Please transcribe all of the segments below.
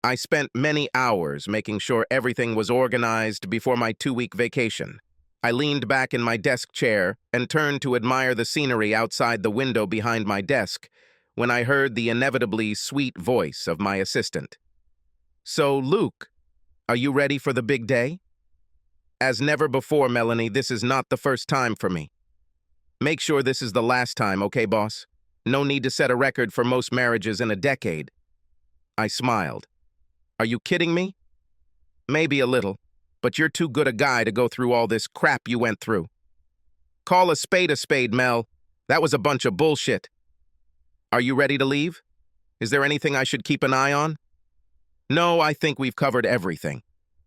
I spent many hours making sure everything was organized before my 2-week vacation. I leaned back in my desk chair and turned to admire the scenery outside the window behind my desk when I heard the inevitably sweet voice of my assistant. "So, Luke, are you ready for the big day?" "As never before, Melanie, this is not the first time for me." "Make sure this is the last time, okay, boss? No need to set a record for most marriages in a decade." I smiled. "Are you kidding me?" "Maybe a little, but you're too good a guy to go through all this crap you went through." "Call a spade, Mel. That was a bunch of bullshit." "Are you ready to leave? Is there anything I should keep an eye on?" "No, I think we've covered everything.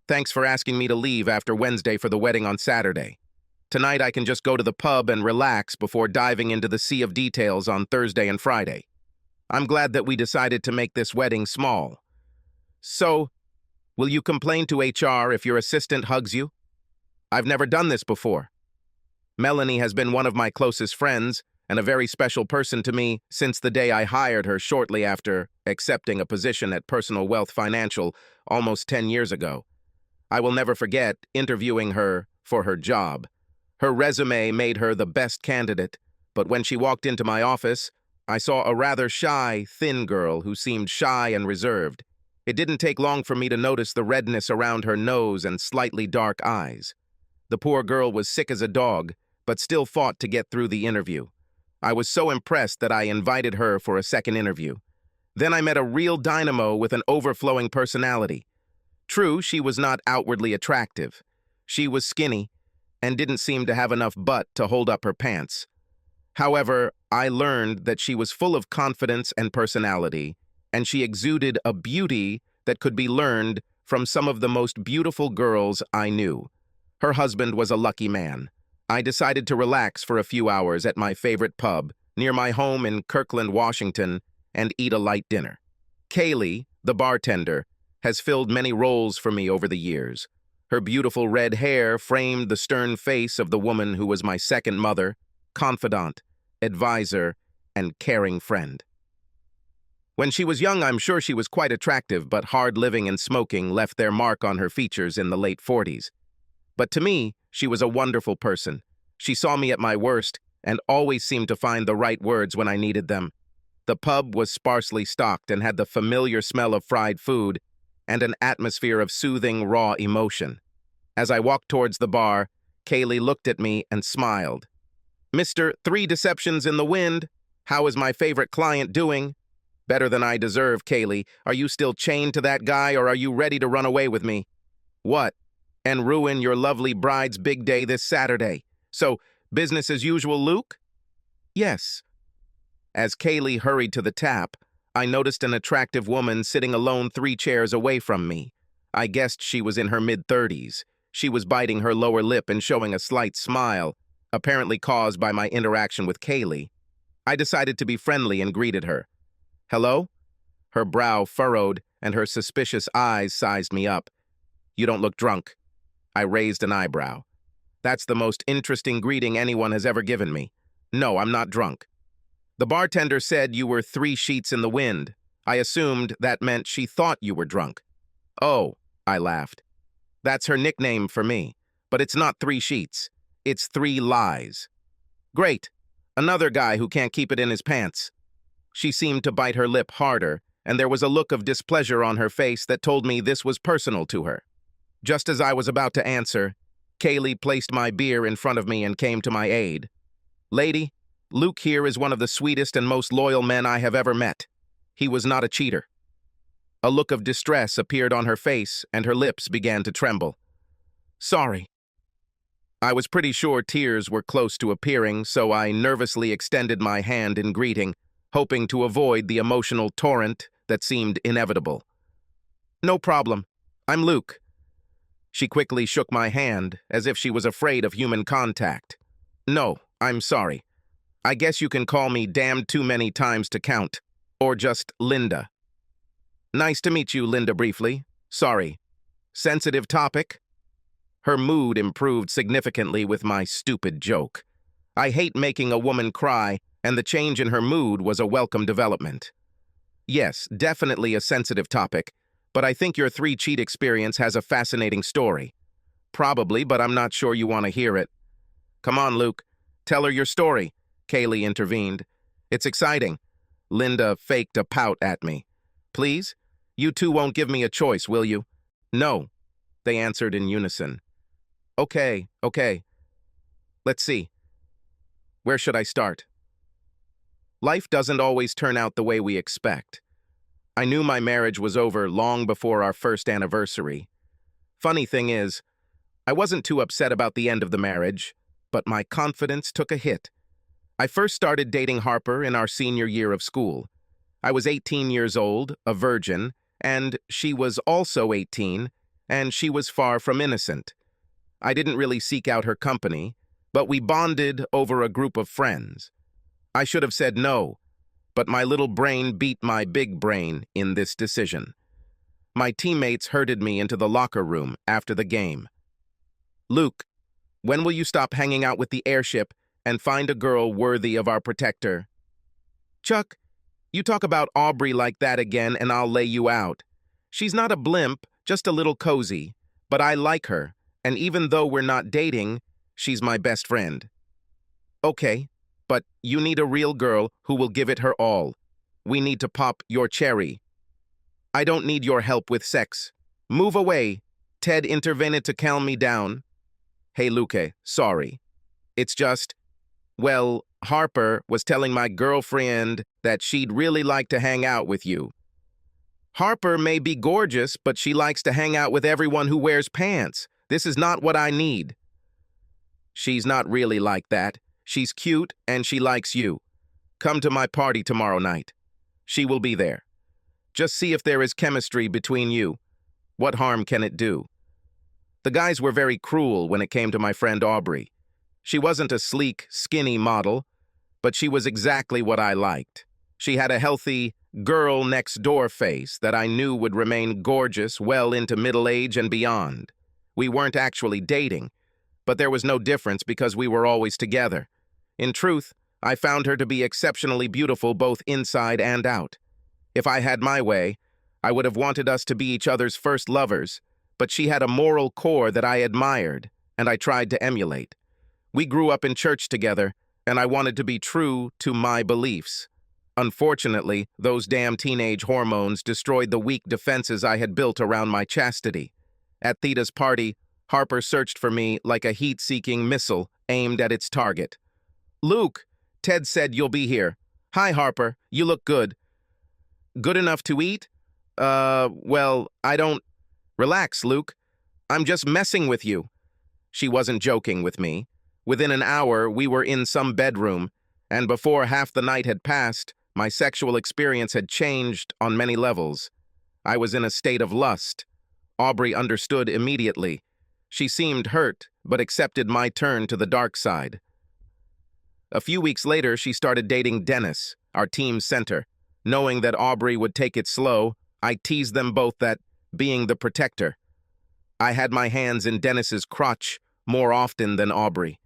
Thanks for asking me to leave after Wednesday for the wedding on Saturday. Tonight I can just go to the pub and relax before diving into the sea of details on Thursday and Friday. I'm glad that we decided to make this wedding small. So, will you complain to HR if your assistant hugs you? I've never done this before. Melanie has been one of my closest friends and a very special person to me since the day I hired her shortly after accepting a position at Personal Wealth Financial almost 10 years ago. I will never forget interviewing her for her job. Her resume made her the best candidate, but when she walked into my office, I saw a rather shy, thin girl who seemed shy and reserved. It didn't take long for me to notice the redness around her nose and slightly dark eyes. The poor girl was sick as a dog, but still fought to get through the interview. I was so impressed that I invited her for a second interview. Then I met a real dynamo with an overflowing personality. True, she was not outwardly attractive. She was skinny and didn't seem to have enough butt to hold up her pants. However, I learned that she was full of confidence and personality, and she exuded a beauty that could be learned from some of the most beautiful girls I knew. Her husband was a lucky man. I decided to relax for a few hours at my favorite pub near my home in Kirkland, Washington, and eat a light dinner. Kaylee, the bartender, has filled many roles for me over the years. Her beautiful red hair framed the stern face of the woman who was my second mother, confidant, advisor, and caring friend. When she was young, I'm sure she was quite attractive, but hard living and smoking left their mark on her features in the late 40s. But to me, she was a wonderful person. She saw me at my worst and always seemed to find the right words when I needed them. The pub was sparsely stocked and had the familiar smell of fried food and an atmosphere of soothing, raw emotion. As I walked towards the bar, Kaylee looked at me and smiled. "Mr. Three Deceptions in the Wind, how is my favorite client doing?" "Better than I deserve, Kaylee. Are you still chained to that guy, or are you ready to run away with me?" "What?" "And ruin your lovely bride's big day this Saturday. So, business as usual, Luke?" "Yes." As Kaylee hurried to the tap, I noticed an attractive woman sitting alone 3 chairs away from me. I guessed she was in her mid-30s. She was biting her lower lip and showing a slight smile, apparently caused by my interaction with Kaylee. I decided to be friendly and greeted her. "Hello?" Her brow furrowed and her suspicious eyes sized me up. "You don't look drunk." I raised an eyebrow. "That's the most interesting greeting anyone has ever given me. No, I'm not drunk." "The bartender said you were 3 sheets in the wind. I assumed that meant she thought you were drunk." "Oh," I laughed. "That's her nickname for me. But it's not 3 sheets. It's 3 lies." "Great. Another guy who can't keep it in his pants." She seemed to bite her lip harder, and there was a look of displeasure on her face that told me this was personal to her. Just as I was about to answer, Kaylee placed my beer in front of me and came to my aid. "Lady, Luke here is one of the sweetest and most loyal men I have ever met. He was not a cheater." A look of distress appeared on her face, and her lips began to tremble. "Sorry." I was pretty sure tears were close to appearing, so I nervously extended my hand in greeting, hoping to avoid the emotional torrent that seemed inevitable. "No problem. I'm Luke." She quickly shook my hand, as if she was afraid of human contact. "No, I'm sorry. I guess you can call me damned too many times to count, or just Linda." "Nice to meet you, Linda, briefly. Sorry. Sensitive topic?" Her mood improved significantly with my stupid joke. I hate making a woman cry, and the change in her mood was a welcome development. "Yes, definitely a sensitive topic, but I think your three-cheat experience has a fascinating story. Probably, but I'm not sure you want to hear it. Come on, Luke. Tell her your story, Kaylee intervened. It's exciting. Linda faked a pout at me. Please? You two won't give me a choice, will you? No, they answered in unison. Okay. Let's see. Where should I start? Life doesn't always turn out the way we expect. I knew my marriage was over long before our first anniversary. Funny thing is, I wasn't too upset about the end of the marriage, but my confidence took a hit. I first started dating Harper in our senior year of school. I was 18 years old, a virgin, and she was also 18, and she was far from innocent. I didn't really seek out her company, but we bonded over a group of friends. I should have said no, but my little brain beat my big brain in this decision. My teammates herded me into the locker room after the game. Luke, when will you stop hanging out with the airship and find a girl worthy of our protector? Chuck, you talk about Aubrey like that again and I'll lay you out. She's not a blimp, just a little cozy, but I like her, and even though we're not dating, she's my best friend. Okay, but you need a real girl who will give it her all. We need to pop your cherry. I don't need your help with sex. Move away. Ted intervened to calm me down. Hey, Luke, sorry. It's just, well, Harper was telling my girlfriend that she'd really like to hang out with you. Harper may be gorgeous, but she likes to hang out with everyone who wears pants. This is not what I need. She's not really like that. She's cute and she likes you. Come to my party tomorrow night. She will be there. Just see if there is chemistry between you. What harm can it do? The guys were very cruel when it came to my friend Aubrey. She wasn't a sleek, skinny model, but she was exactly what I liked. She had a healthy, girl-next-door face that I knew would remain gorgeous well into middle age and beyond. We weren't actually dating, but there was no difference because we were always together. In truth, I found her to be exceptionally beautiful both inside and out. If I had my way, I would have wanted us to be each other's first lovers, but she had a moral core that I admired, and I tried to emulate. We grew up in church together, and I wanted to be true to my beliefs. Unfortunately, those damn teenage hormones destroyed the weak defenses I had built around my chastity. At Theta's party, Harper searched for me like a heat-seeking missile aimed at its target. Luke, Ted said you'll be here. Hi, Harper. You look good. Good enough to eat? Well, I don't... Relax, Luke. I'm just messing with you. She wasn't joking with me. Within an hour, we were in some bedroom, and before half the night had passed, my sexual experience had changed on many levels. I was in a state of lust. Aubrey understood immediately. She seemed hurt, but accepted my turn to the dark side. A few weeks later, she started dating Dennis, our team center. Knowing that Aubrey would take it slow, I teased them both that, being the protector. I had my hands in Dennis's crotch more often than Aubrey.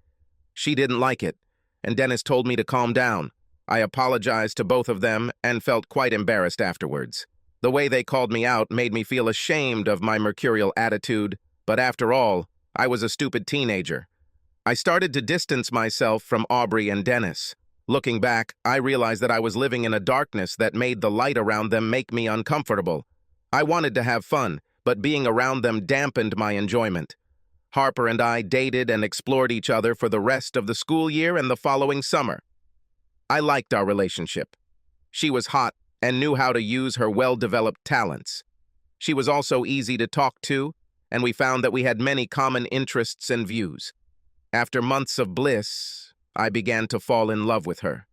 She didn't like it, and Dennis told me to calm down. I apologized to both of them and felt quite embarrassed afterwards. The way they called me out made me feel ashamed of my mercurial attitude, but after all, I was a stupid teenager. I started to distance myself from Aubrey and Dennis. Looking back, I realized that I was living in a darkness that made the light around them make me uncomfortable. I wanted to have fun, but being around them dampened my enjoyment. Harper and I dated and explored each other for the rest of the school year and the following summer. I liked our relationship. She was hot and knew how to use her well-developed talents. She was also easy to talk to, and we found that we had many common interests and views. After months of bliss, I began to fall in love with her.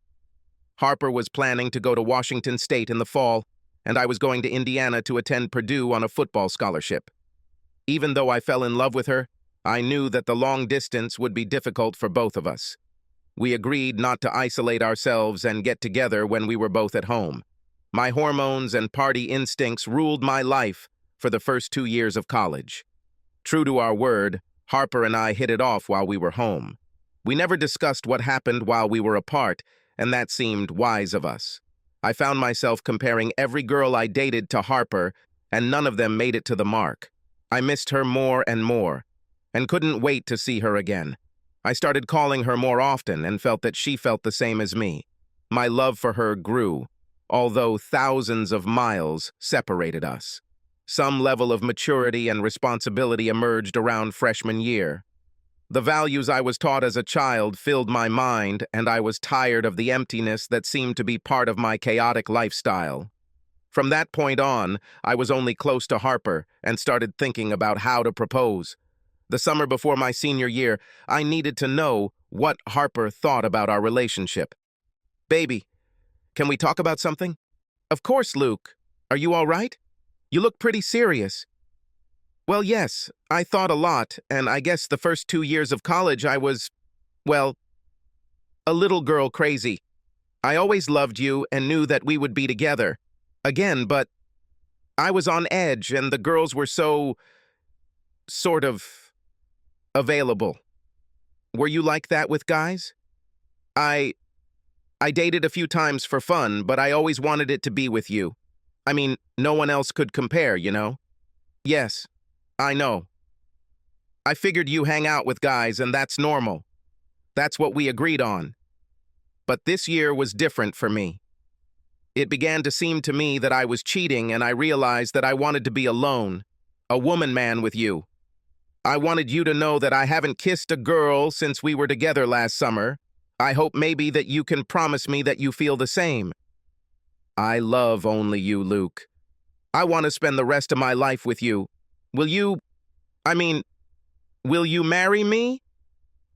Harper was planning to go to Washington State in the fall, and I was going to Indiana to attend Purdue on a football scholarship. Even though I fell in love with her, I knew that the long distance would be difficult for both of us. We agreed not to isolate ourselves and get together when we were both at home. My hormones and party instincts ruled my life for the first 2 years of college. True to our word, Harper and I hit it off while we were home. We never discussed what happened while we were apart, and that seemed wise of us. I found myself comparing every girl I dated to Harper and none of them made it to the mark. I missed her more and more, and couldn't wait to see her again. I started calling her more often and felt that she felt the same as me. My love for her grew, although thousands of miles separated us. Some level of maturity and responsibility emerged around freshman year. The values I was taught as a child filled my mind, and I was tired of the emptiness that seemed to be part of my chaotic lifestyle. From that point on, I was only close to Harper and started thinking about how to propose. The summer before my senior year, I needed to know what Harper thought about our relationship. "Baby, can we talk about something?" "Of course, Luke. Are you all right? You look pretty serious." "Well, yes, I thought a lot, and I guess the first 2 years of college I was, well, a little girl crazy. I always loved you and knew that we would be together again, but I was on edge and the girls were so, sort of, available. Were you like that with guys?" I dated a few times for fun, but I always wanted it to be with you. I mean, no one else could compare, you know?" "Yes, I know. I figured you hang out with guys and that's normal. That's what we agreed on. But this year was different for me. It began to seem to me that I was cheating, and I realized that I wanted to be alone, a woman man with you. I wanted you to know that I haven't kissed a girl since we were together last summer. I hope maybe that you can promise me that you feel the same. I love only you, Luke. I want to spend the rest of my life with you. Will you marry me?"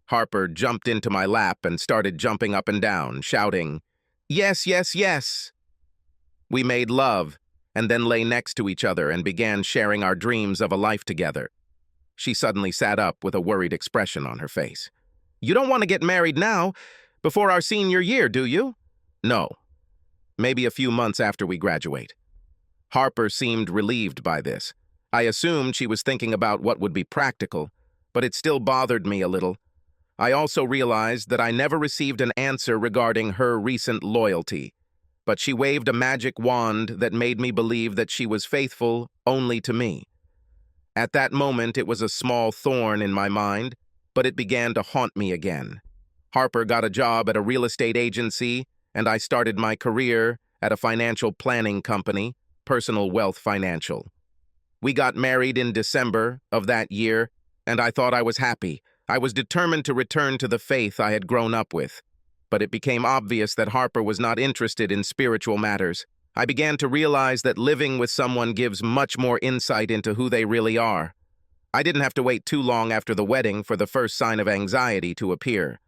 Harper jumped into my lap and started jumping up and down, shouting, "Yes, yes, yes." We made love, and then lay next to each other and began sharing our dreams of a life together. She suddenly sat up with a worried expression on her face. "You don't want to get married now, before our senior year, do you?" "No. Maybe a few months after we graduate." Harper seemed relieved by this. I assumed she was thinking about what would be practical, but it still bothered me a little. I also realized that I never received an answer regarding her recent loyalty, but she waved a magic wand that made me believe that she was faithful only to me. At that moment, it was a small thorn in my mind, but it began to haunt me again. Harper got a job at a real estate agency, and I started my career at a financial planning company, Personal Wealth Financial. We got married in December of that year, and I thought I was happy. I was determined to return to the faith I had grown up with. But it became obvious that Harper was not interested in spiritual matters. I began to realize that living with someone gives much more insight into who they really are. I didn't have to wait too long after the wedding for the first sign of anxiety to appear.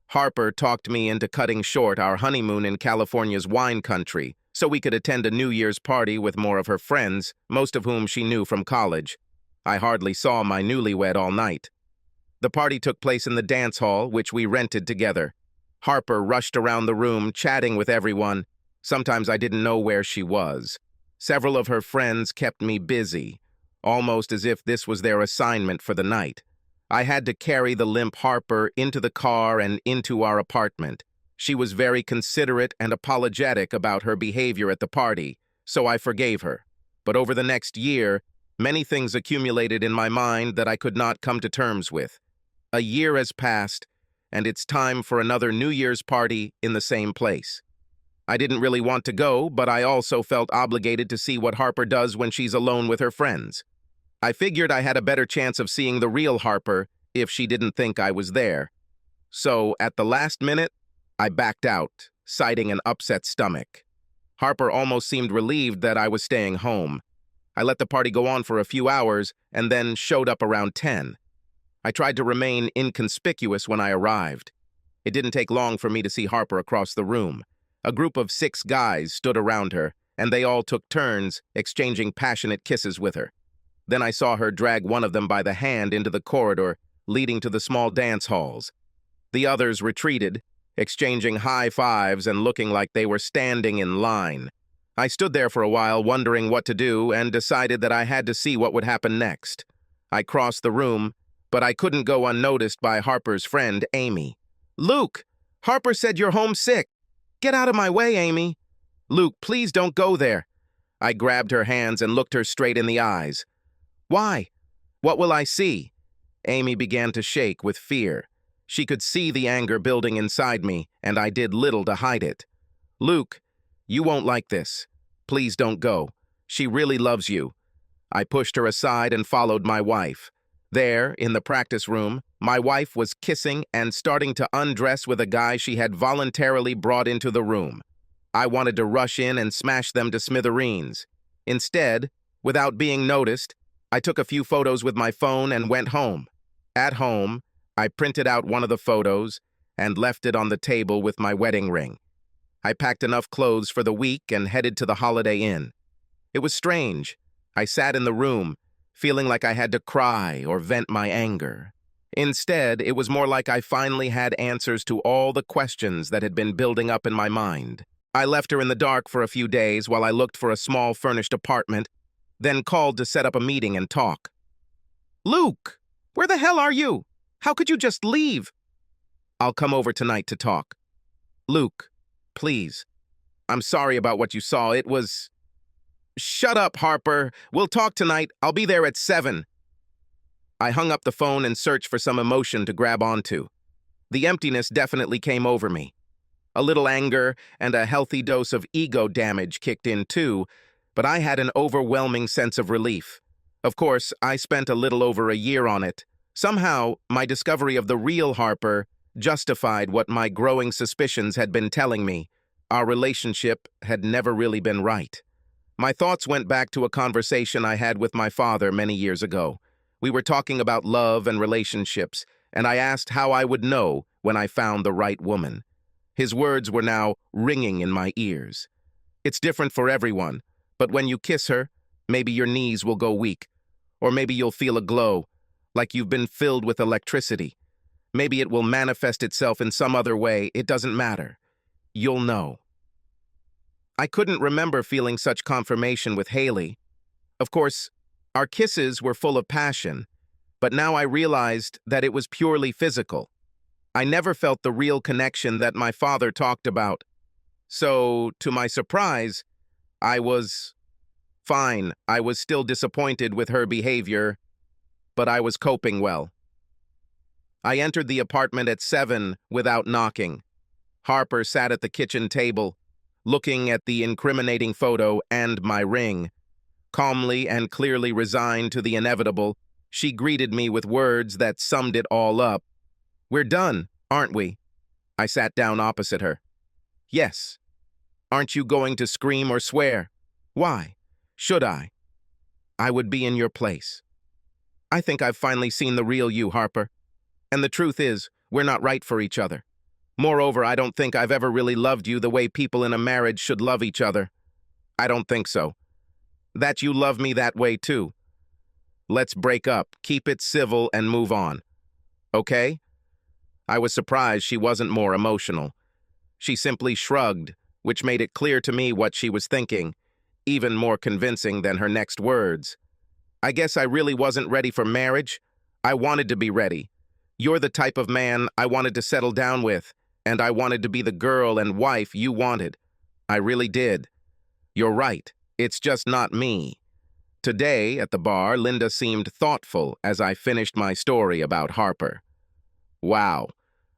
Harper talked me into cutting short our honeymoon in California's wine country so we could attend a New Year's party with more of her friends, most of whom she knew from college. I hardly saw my newlywed all night. The party took place in the dance hall, which we rented together. Harper rushed around the room, chatting with everyone. Sometimes I didn't know where she was. Several of her friends kept me busy, almost as if this was their assignment for the night. I had to carry the limp Harper into the car and into our apartment. She was very considerate and apologetic about her behavior at the party, so I forgave her. But over the next year, many things accumulated in my mind that I could not come to terms with. A year has passed, and it's time for another New Year's party in the same place. I didn't really want to go, but I also felt obligated to see what Harper does when she's alone with her friends. I figured I had a better chance of seeing the real Harper if she didn't think I was there. So, at the last minute, I backed out, citing an upset stomach. Harper almost seemed relieved that I was staying home. I let the party go on for a few hours and then showed up around 10. I tried to remain inconspicuous when I arrived. It didn't take long for me to see Harper across the room. A group of 6 guys stood around her, and they all took turns, exchanging passionate kisses with her. Then I saw her drag one of them by the hand into the corridor, leading to the small dance halls. The others retreated, exchanging high fives and looking like they were standing in line. I stood there for a while, wondering what to do, and decided that I had to see what would happen next. I crossed the room, but I couldn't go unnoticed by Harper's friend, Amy. "Luke, Harper said you're homesick. Get out of my way, Amy." "Luke, please don't go there. I grabbed her hands and looked her straight in the eyes. Why? What will I see? Amy began to shake with fear. She could see the anger building inside me, and I did little to hide it. Luke, you won't like this. Please don't go. She really loves you. I pushed her aside and followed my wife. There, in the practice room, my wife was kissing and starting to undress with a guy she had voluntarily brought into the room. I wanted to rush in and smash them to smithereens. Instead, without being noticed, I took a few photos with my phone and went home. At home, I printed out one of the photos and left it on the table with my wedding ring. I packed enough clothes for the week and headed to the Holiday Inn. It was strange. I sat in the room, feeling like I had to cry or vent my anger. Instead, it was more like I finally had answers to all the questions that had been building up in my mind. I left her in the dark for a few days while I looked for a small furnished apartment, then called to set up a meeting and talk. Luke, where the hell are you? How could you just leave? I'll come over tonight to talk. Luke, please. I'm sorry about what you saw. It was... Shut up, Harper. We'll talk tonight. I'll be there at 7. I hung up the phone and searched for some emotion to grab onto. The emptiness definitely came over me. A little anger and a healthy dose of ego damage kicked in too, but I had an overwhelming sense of relief. Of course, I spent a little over a year on it. Somehow, my discovery of the real Harper justified what my growing suspicions had been telling me. Our relationship had never really been right. My thoughts went back to a conversation I had with my father many years ago. We were talking about love and relationships, and I asked how I would know when I found the right woman. His words were now ringing in my ears. It's different for everyone, but when you kiss her, maybe your knees will go weak, or maybe you'll feel a glow, like you've been filled with electricity. Maybe it will manifest itself in some other way. It doesn't matter. You'll know. I couldn't remember feeling such confirmation with Haley. Of course, our kisses were full of passion, but now I realized that it was purely physical. I never felt the real connection that my father talked about. So, to my surprise, I was fine. I was still disappointed with her behavior, but I was coping well. I entered the apartment at 7 without knocking. Harper sat at the kitchen table, looking at the incriminating photo and my ring. Calmly and clearly resigned to the inevitable, she greeted me with words that summed it all up. We're done, aren't we? I sat down opposite her. Yes. Aren't you going to scream or swear? Why? Should I? I would be in your place. I think I've finally seen the real you, Harper. And the truth is, we're not right for each other. Moreover, I don't think I've ever really loved you the way people in a marriage should love each other. I don't think so. That you love me that way too. Let's break up, keep it civil, and move on. Okay? I was surprised she wasn't more emotional. She simply shrugged, which made it clear to me what she was thinking, even more convincing than her next words. I guess I really wasn't ready for marriage. I wanted to be ready. You're the type of man I wanted to settle down with, and I wanted to be the girl and wife you wanted. I really did. You're right. It's just not me. Today, at the bar, Linda seemed thoughtful as I finished my story about Harper. Wow.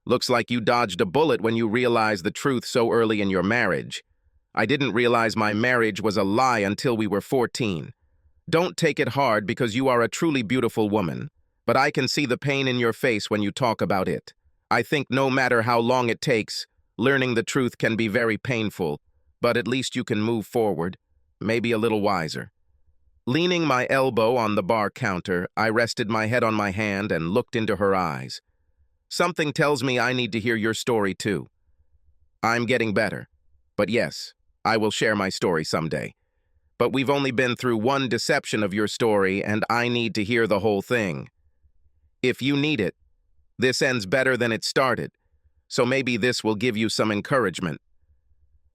Looks like you dodged a bullet when you realized the truth so early in your marriage. I didn't realize my marriage was a lie until we were 14. Don't take it hard because you are a truly beautiful woman, but I can see the pain in your face when you talk about it. I think no matter how long it takes, learning the truth can be very painful, but at least you can move forward, maybe a little wiser. Leaning my elbow on the bar counter, I rested my head on my hand and looked into her eyes. Something tells me I need to hear your story too. I'm getting better, but yes, I will share my story someday. But we've only been through one deception of your story, and I need to hear the whole thing. If you need it, this ends better than it started, so maybe this will give you some encouragement.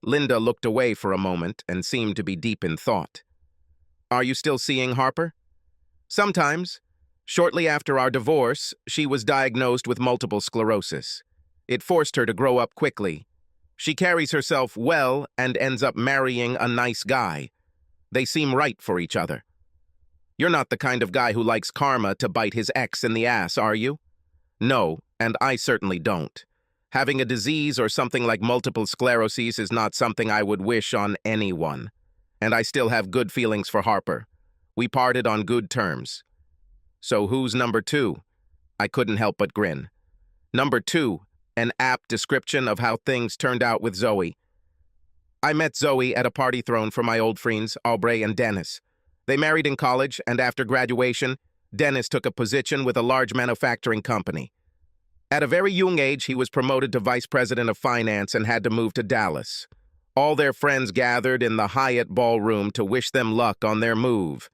Linda looked away for a moment and seemed to be deep in thought. Are you still seeing Harper? Sometimes. Shortly after our divorce, she was diagnosed with multiple sclerosis. It forced her to grow up quickly. She carries herself well and ends up marrying a nice guy. They seem right for each other. You're not the kind of guy who likes karma to bite his ex in the ass, are you? No, and I certainly don't. Having a disease or something like multiple sclerosis is not something I would wish on anyone. And I still have good feelings for Harper. We parted on good terms. So who's number two? I couldn't help but grin. Number two, an apt description of how things turned out with Zoe. I met Zoe at a party thrown for my old friends, Aubrey and Dennis. They married in college, and after graduation, Dennis took a position with a large manufacturing company. At a very young age, he was promoted to vice president of finance and had to move to Dallas. All their friends gathered in the Hyatt ballroom to wish them luck on their move.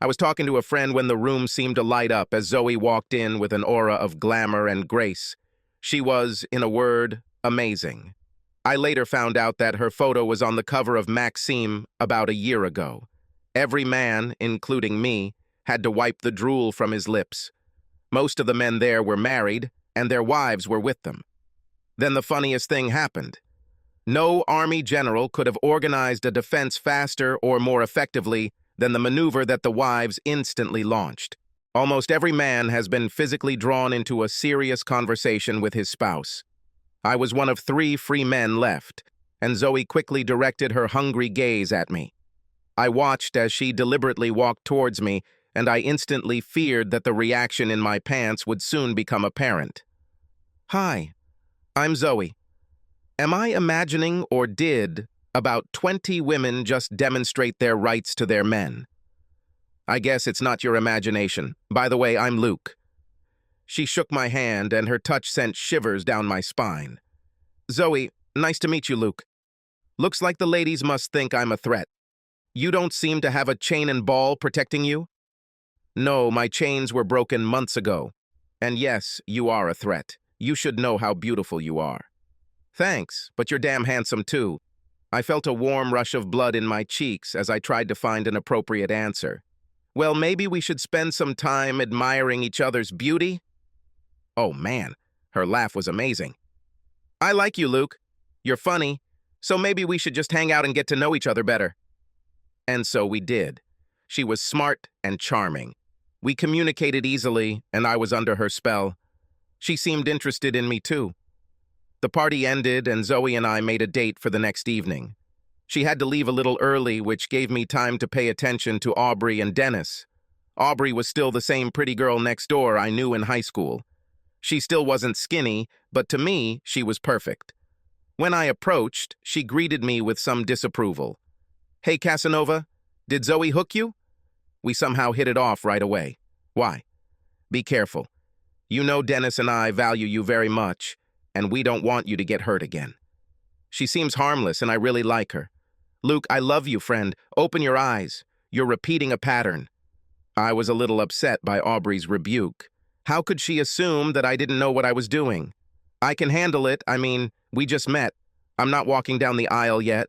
I was talking to a friend when the room seemed to light up as Zoe walked in with an aura of glamour and grace. She was, in a word, amazing. I later found out that her photo was on the cover of Maxim about a year ago. Every man, including me, had to wipe the drool from his lips. Most of the men there were married, and their wives were with them. Then the funniest thing happened. No Army general could have organized a defense faster or more effectively than the maneuver that the wives instantly launched. Almost every man has been physically drawn into a serious conversation with his spouse. I was one of 3 free men left, and Zoe quickly directed her hungry gaze at me. I watched as she deliberately walked towards me, and I instantly feared that the reaction in my pants would soon become apparent. Hi, I'm Zoe. Am I imagining, or did about 20 women just demonstrate their rights to their men? I guess it's not your imagination. By the way, I'm Luke. She shook my hand, and her touch sent shivers down my spine. Zoe, nice to meet you, Luke. Looks like the ladies must think I'm a threat. You don't seem to have a chain and ball protecting you? No, my chains were broken months ago. And yes, you are a threat. You should know how beautiful you are. Thanks, but you're damn handsome too. I felt a warm rush of blood in my cheeks as I tried to find an appropriate answer. Well, maybe we should spend some time admiring each other's beauty? Oh man, her laugh was amazing. I like you, Luke. You're funny, so maybe we should just hang out and get to know each other better. And so we did. She was smart and charming. We communicated easily, and I was under her spell. She seemed interested in me too. The party ended, and Zoe and I made a date for the next evening. She had to leave a little early, which gave me time to pay attention to Aubrey and Dennis. Aubrey was still the same pretty girl next door I knew in high school. She still wasn't skinny, but to me, she was perfect. When I approached, she greeted me with some disapproval. Hey, Casanova, did Zoe hook you? We somehow hit it off right away. Why? Be careful. You know Dennis and I value you very much, and we don't want you to get hurt again. She seems harmless, and I really like her. Luke, I love you, friend. Open your eyes. You're repeating a pattern. I was a little upset by Aubrey's rebuke. How could she assume that I didn't know what I was doing? I can handle it. I mean, we just met. I'm not walking down the aisle yet.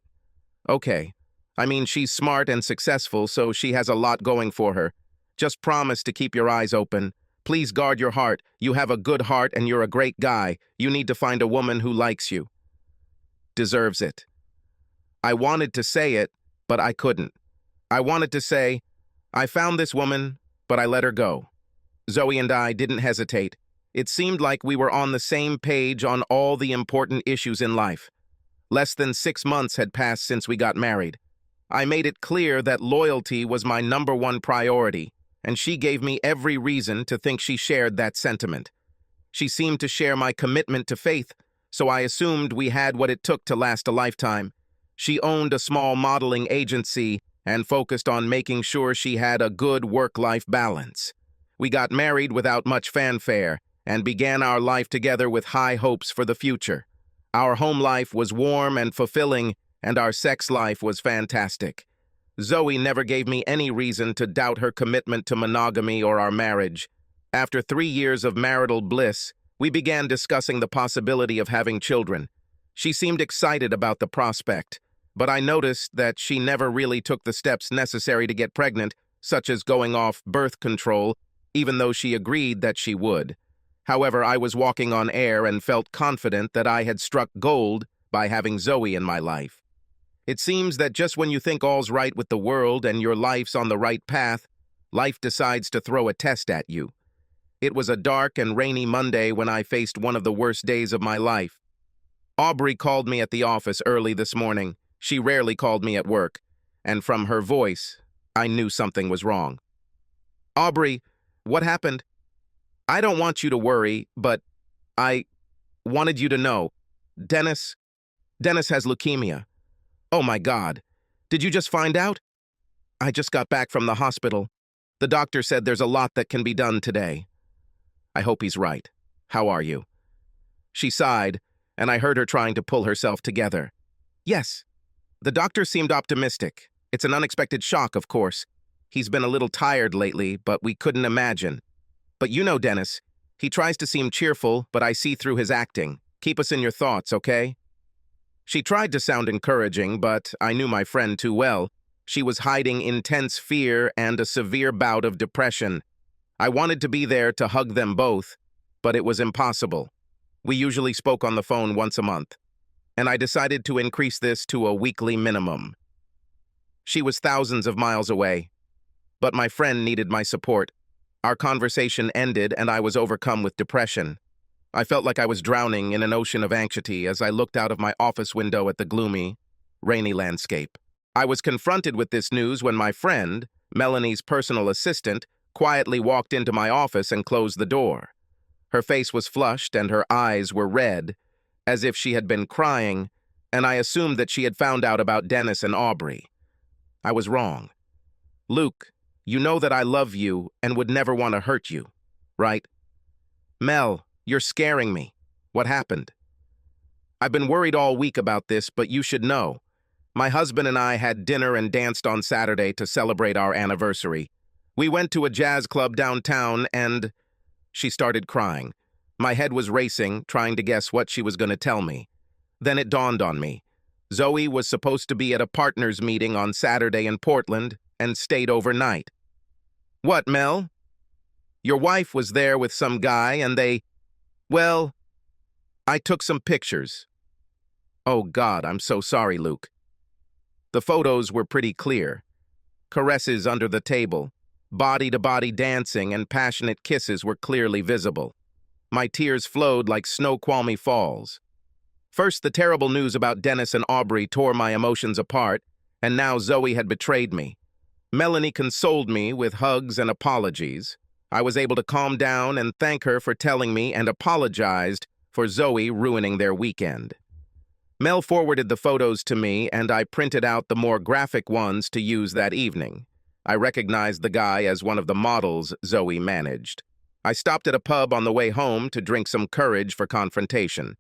Okay. I mean, she's smart and successful, so she has a lot going for her. Just promise to keep your eyes open. Please guard your heart. You have a good heart and you're a great guy. You need to find a woman who likes you. Deserves it. I wanted to say it, but I couldn't. I wanted to say, I found this woman, but I let her go. Zoe and I didn't hesitate. It seemed like we were on the same page on all the important issues in life. Less than 6 months had passed since we got married. I made it clear that loyalty was my #1 priority, and she gave me every reason to think she shared that sentiment. She seemed to share my commitment to faith, so I assumed we had what it took to last a lifetime. She owned a small modeling agency and focused on making sure she had a good work-life balance. We got married without much fanfare and began our life together with high hopes for the future. Our home life was warm and fulfilling, and our sex life was fantastic. Zoe never gave me any reason to doubt her commitment to monogamy or our marriage. After 3 years of marital bliss, we began discussing the possibility of having children. She seemed excited about the prospect, but I noticed that she never really took the steps necessary to get pregnant, such as going off birth control, even though she agreed that she would. However, I was walking on air and felt confident that I had struck gold by having Zoe in my life. It seems that just when you think all's right with the world and your life's on the right path, life decides to throw a test at you. It was a dark and rainy Monday when I faced one of the worst days of my life. Aubrey called me at the office early this morning. She rarely called me at work, and from her voice, I knew something was wrong. Aubrey, what happened? I don't want you to worry, but I wanted you to know. Dennis has leukemia. Oh my God. Did you just find out? I just got back from the hospital. The doctor said there's a lot that can be done today. I hope he's right. How are you? She sighed, and I heard her trying to pull herself together. Yes. The doctor seemed optimistic. It's an unexpected shock, of course. He's been a little tired lately, but we couldn't imagine. But you know Dennis. He tries to seem cheerful, but I see through his acting. Keep us in your thoughts, okay? She tried to sound encouraging, but I knew my friend too well. She was hiding intense fear and a severe bout of depression. I wanted to be there to hug them both, but it was impossible. We usually spoke on the phone once a month, and I decided to increase this to a weekly minimum. She was thousands of miles away, but my friend needed my support. Our conversation ended, and I was overcome with depression. I felt like I was drowning in an ocean of anxiety as I looked out of my office window at the gloomy, rainy landscape. I was confronted with this news when my friend, Melanie's personal assistant, quietly walked into my office and closed the door. Her face was flushed and her eyes were red, as if she had been crying, and I assumed that she had found out about Dennis and Aubrey. I was wrong. Luke, you know that I love you and would never want to hurt you, right? Mel, you're scaring me. What happened? I've been worried all week about this, but you should know. My husband and I had dinner and danced on Saturday to celebrate our anniversary. We went to a jazz club downtown and... She started crying. My head was racing, trying to guess what she was going to tell me. Then it dawned on me. Zoe was supposed to be at a partners meeting on Saturday in Portland and stayed overnight. What, Mel? Your wife was there with some guy and they... Well, I took some pictures. Oh God, I'm so sorry, Luke. The photos were pretty clear. Caresses under the table, body-to-body dancing, and passionate kisses were clearly visible. My tears flowed like Snoqualmie Falls. First, the terrible news about Dennis and Aubrey tore my emotions apart, and now Zoe had betrayed me. Melanie consoled me with hugs and apologies. I was able to calm down and thank her for telling me and apologized for Zoe ruining their weekend. Mel forwarded the photos to me, and I printed out the more graphic ones to use that evening. I recognized the guy as one of the models Zoe managed. I stopped at a pub on the way home to drink some courage for confrontation.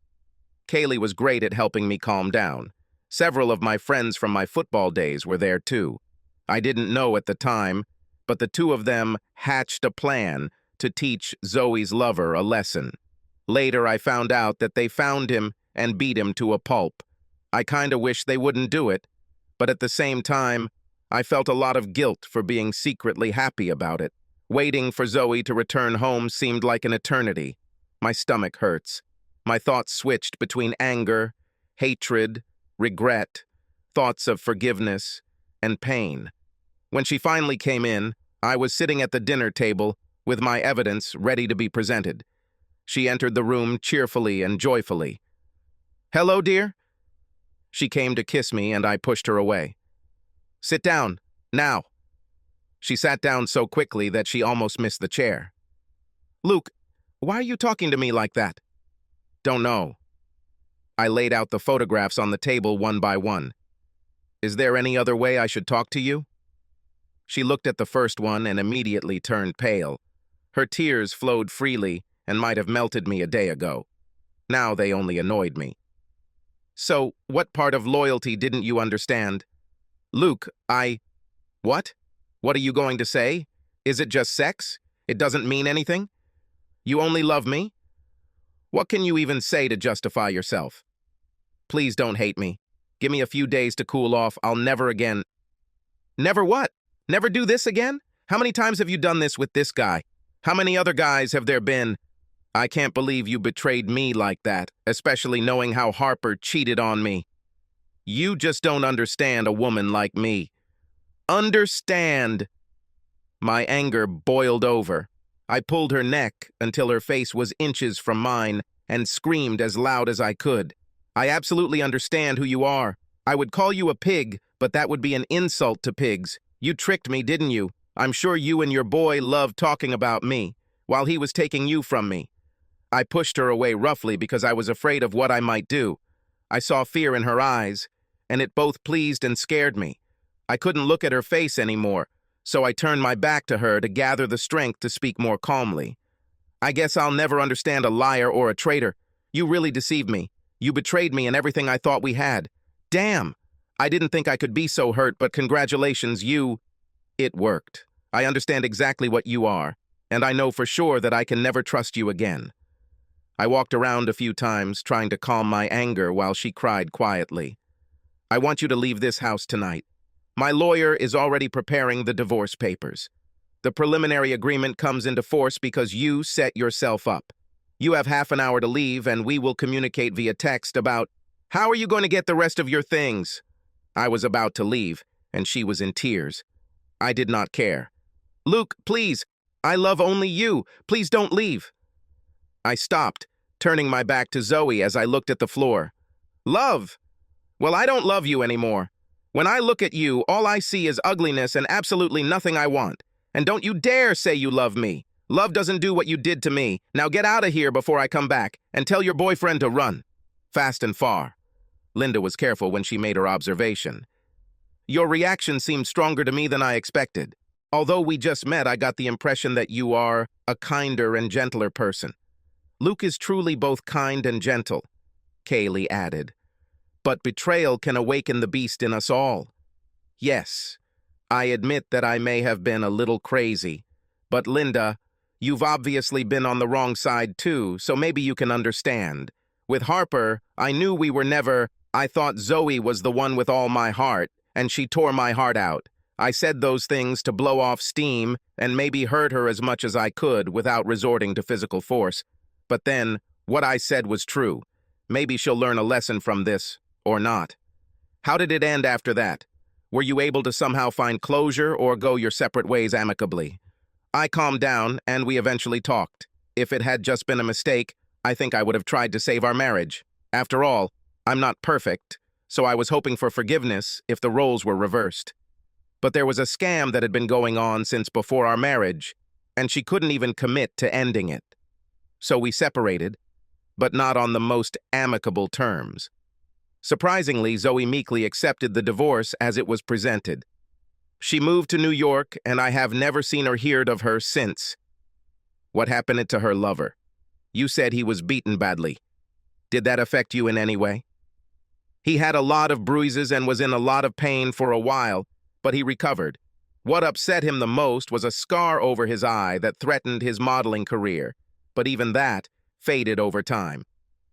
Kaylee was great at helping me calm down. Several of my friends from my football days were there too. I didn't know at the time, but the two of them hatched a plan to teach Zoe's lover a lesson. Later, I found out that they found him and beat him to a pulp. I kinda wish they wouldn't do it, but at the same time, I felt a lot of guilt for being secretly happy about it. Waiting for Zoe to return home seemed like an eternity. My stomach hurts. My thoughts switched between anger, hatred, regret, thoughts of forgiveness, and pain. When she finally came in, I was sitting at the dinner table with my evidence ready to be presented. She entered the room cheerfully and joyfully. "Hello, dear?" She came to kiss me, and I pushed her away. "Sit down, now." She sat down so quickly that she almost missed the chair. "Luke, why are you talking to me like that?" "Don't know." I laid out the photographs on the table one by one. "Is there any other way I should talk to you?" She looked at the first one and immediately turned pale. Her tears flowed freely and might have melted me a day ago. Now they only annoyed me. "So, what part of loyalty didn't you understand?" "Luke, What? What are you going to say? Is it just sex? It doesn't mean anything? You only love me? What can you even say to justify yourself? Please don't hate me. Give me a few days to cool off. I'll never again..." "Never what? Never do this again? How many times have you done this with this guy? How many other guys have there been? I can't believe you betrayed me like that, especially knowing how Harper cheated on me." You just don't understand a woman like me. Understand! My anger boiled over. I pulled her neck until her face was inches from mine and screamed as loud as I could. I absolutely understand who you are. I would call you a pig, but that would be an insult to pigs. You tricked me, didn't you? I'm sure you and your boy loved talking about me, while he was taking you from me. I pushed her away roughly because I was afraid of what I might do. I saw fear in her eyes, and it both pleased and scared me. I couldn't look at her face anymore, so I turned my back to her to gather the strength to speak more calmly. I guess I'll never understand a liar or a traitor. You really deceived me. You betrayed me and everything I thought we had. Damn! I didn't think I could be so hurt, but congratulations, It worked. I understand exactly what you are, and I know for sure that I can never trust you again. I walked around a few times, trying to calm my anger while she cried quietly. I want you to leave this house tonight. My lawyer is already preparing the divorce papers. The preliminary agreement comes into force because you set yourself up. You have half an hour to leave, and we will communicate via text about how are you going to get the rest of your things. I was about to leave, and she was in tears. I did not care. Luke, please, I love only you. Please don't leave. I stopped, turning my back to Zoe as I looked at the floor. Love? Well, I don't love you anymore. When I look at you, all I see is ugliness and absolutely nothing I want. And don't you dare say you love me. Love doesn't do what you did to me. Now get out of here before I come back, and tell your boyfriend to run. Fast and far. Linda was careful when she made her observation. Your reaction seemed stronger to me than I expected. Although we just met, I got the impression that you are a kinder and gentler person. Luke is truly both kind and gentle, Kaylee added. But betrayal can awaken the beast in us all. Yes, I admit that I may have been a little crazy. But Linda, you've obviously been on the wrong side too, so maybe you can understand. With Harper, I knew we were never. I thought Zoe was the one with all my heart, and she tore my heart out. I said those things to blow off steam and maybe hurt her as much as I could without resorting to physical force. But then, what I said was true. Maybe she'll learn a lesson from this, or not. How did it end after that? Were you able to somehow find closure or go your separate ways amicably? I calmed down, and we eventually talked. If it had just been a mistake, I think I would have tried to save our marriage. After all, I'm not perfect, so I was hoping for forgiveness if the roles were reversed. But there was a scam that had been going on since before our marriage, and she couldn't even commit to ending it. So we separated, but not on the most amicable terms. Surprisingly, Zoe meekly accepted the divorce as it was presented. She moved to New York, and I have never seen or heard of her since. What happened to her lover? You said he was beaten badly. Did that affect you in any way? He had a lot of bruises and was in a lot of pain for a while, but he recovered. What upset him the most was a scar over his eye that threatened his modeling career, but even that faded over time.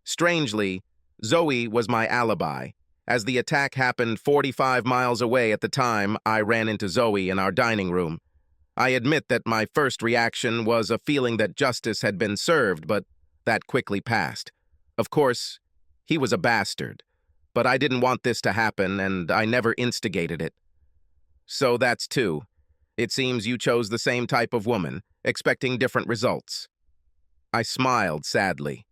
Strangely, Zoe was my alibi. As the attack happened 45 miles away at the time, I ran into Zoe in our dining room. I admit that my first reaction was a feeling that justice had been served, but that quickly passed. Of course, he was a bastard, but I didn't want this to happen, and I never instigated it. So that's two. It seems you chose the same type of woman, expecting different results. I smiled sadly.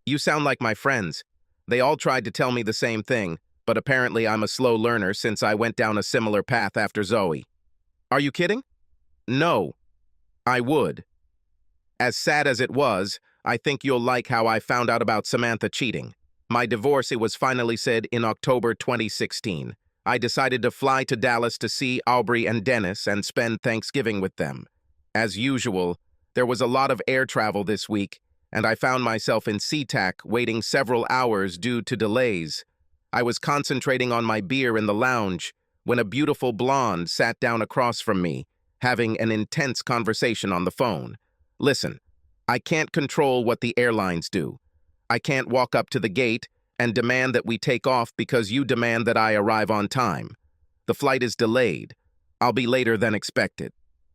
You sound like my friends. They all tried to tell me the same thing, but apparently I'm a slow learner since I went down a similar path after Zoe. Are you kidding? No. I would. As sad as it was, I think you'll like how I found out about Samantha cheating. My divorce, it was finally said in October 2016. I decided to fly to Dallas to see Aubrey and Dennis and spend Thanksgiving with them. As usual, there was a lot of air travel this week, and I found myself in SeaTac waiting several hours due to delays. I was concentrating on my beer in the lounge when a beautiful blonde sat down across from me, having an intense conversation on the phone. Listen, I can't control what the airlines do. I can't walk up to the gate and demand that we take off because you demand that I arrive on time. The flight is delayed. I'll be later than expected.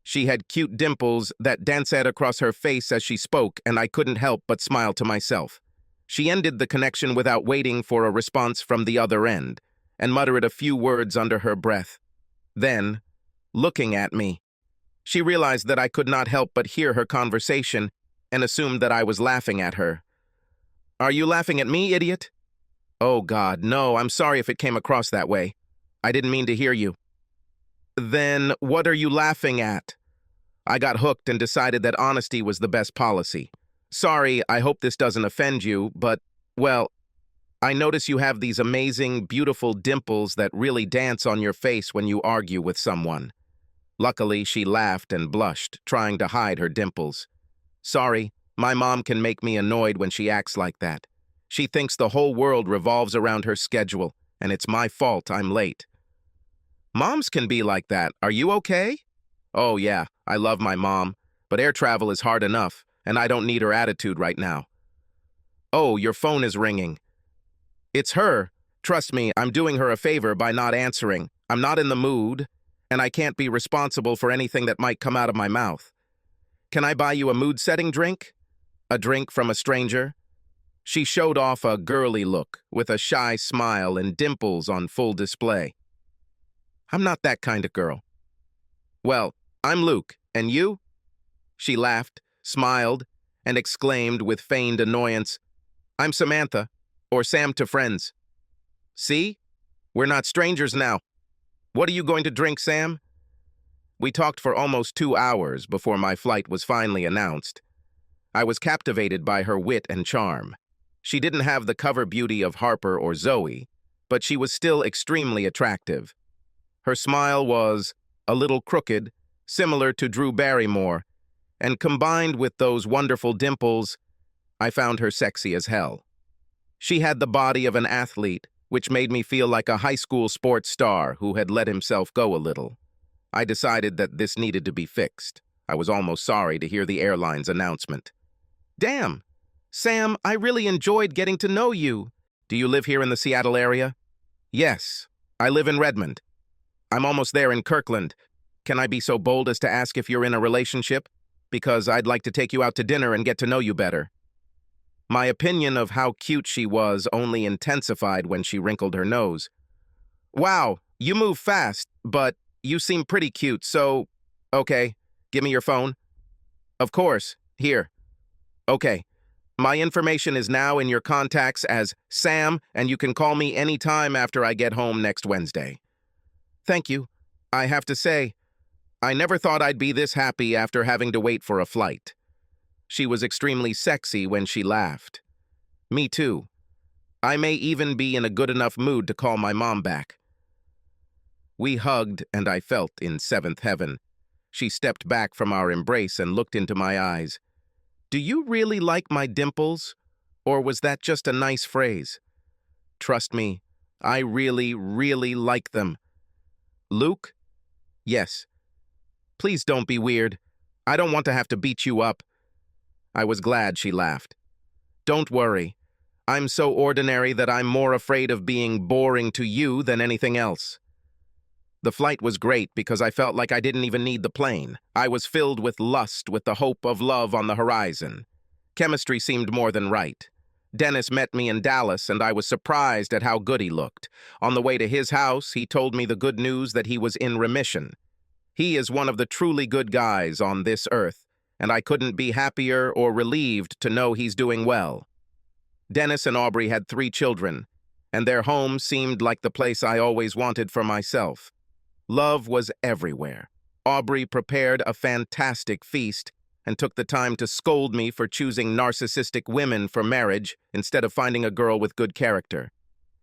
She had cute dimples that danced across her face as she spoke, and I couldn't help but smile to myself. She ended the connection without waiting for a response from the other end, and muttered a few words under her breath. Then, looking at me, she realized that I could not help but hear her conversation and assumed that I was laughing at her. "Are you laughing at me, idiot?" "Oh, God, no, I'm sorry if it came across that way. I didn't mean to hear you." "Then what are you laughing at?" I got hooked and decided that honesty was the best policy. "Sorry, I hope this doesn't offend you, but, well, I notice you have these amazing, beautiful dimples that really dance on your face when you argue with someone." Luckily, she laughed and blushed, trying to hide her dimples. "Sorry, my mom can make me annoyed when she acts like that. She thinks the whole world revolves around her schedule, and it's my fault I'm late." "Moms can be like that. Are you okay?" "Oh, yeah, I love my mom, but air travel is hard enough, and I don't need her attitude right now." "Oh, your phone is ringing." "It's her. Trust me, I'm doing her a favor by not answering. I'm not in the mood, and I can't be responsible for anything that might come out of my mouth. Can I buy you a mood-setting drink?" "A drink from a stranger?" She showed off a girly look, with a shy smile and dimples on full display. "I'm not that kind of girl." "Well, I'm Luke, and you?" She laughed, smiled, and exclaimed with feigned annoyance, "I'm Samantha, or Sam to friends." "See? We're not strangers now. What are you going to drink, Sam?" We talked for almost 2 hours before my flight was finally announced. I was captivated by her wit and charm. She didn't have the cover beauty of Harper or Zoe, but she was still extremely attractive. Her smile was a little crooked, similar to Drew Barrymore, and combined with those wonderful dimples, I found her sexy as hell. She had the body of an athlete, which made me feel like a high school sports star who had let himself go a little. I decided that this needed to be fixed. I was almost sorry to hear the airline's announcement. "Damn! Sam, I really enjoyed getting to know you. Do you live here in the Seattle area?" "Yes, I live in Redmond. I'm almost there in Kirkland. Can I be so bold as to ask if you're in a relationship? Because I'd like to take you out to dinner and get to know you better." My opinion of how cute she was only intensified when she wrinkled her nose. "Wow, you move fast, but you seem pretty cute, so... Okay, give me your phone." "Of course, here." "Okay, my information is now in your contacts as Sam, and you can call me anytime after I get home next Wednesday." "Thank you. I have to say, I never thought I'd be this happy after having to wait for a flight." She was extremely sexy when she laughed. "Me too. I may even be in a good enough mood to call my mom back." We hugged, and I felt in seventh heaven. She stepped back from our embrace and looked into my eyes. "Do you really like my dimples? Or was that just a nice phrase?" "Trust me, I really, really like them." "Luke?" "Yes." "Please don't be weird. I don't want to have to beat you up." I was glad she laughed. "Don't worry. I'm so ordinary that I'm more afraid of being boring to you than anything else." The flight was great because I felt like I didn't even need the plane. I was filled with lust, with the hope of love on the horizon. Chemistry seemed more than right. Dennis met me in Dallas, and I was surprised at how good he looked. On the way to his house, he told me the good news that he was in remission. He is one of the truly good guys on this earth, and I couldn't be happier or relieved to know he's doing well. Dennis and Aubrey had 3 children, and their home seemed like the place I always wanted for myself. Love was everywhere. Aubrey prepared a fantastic feast and took the time to scold me for choosing narcissistic women for marriage instead of finding a girl with good character.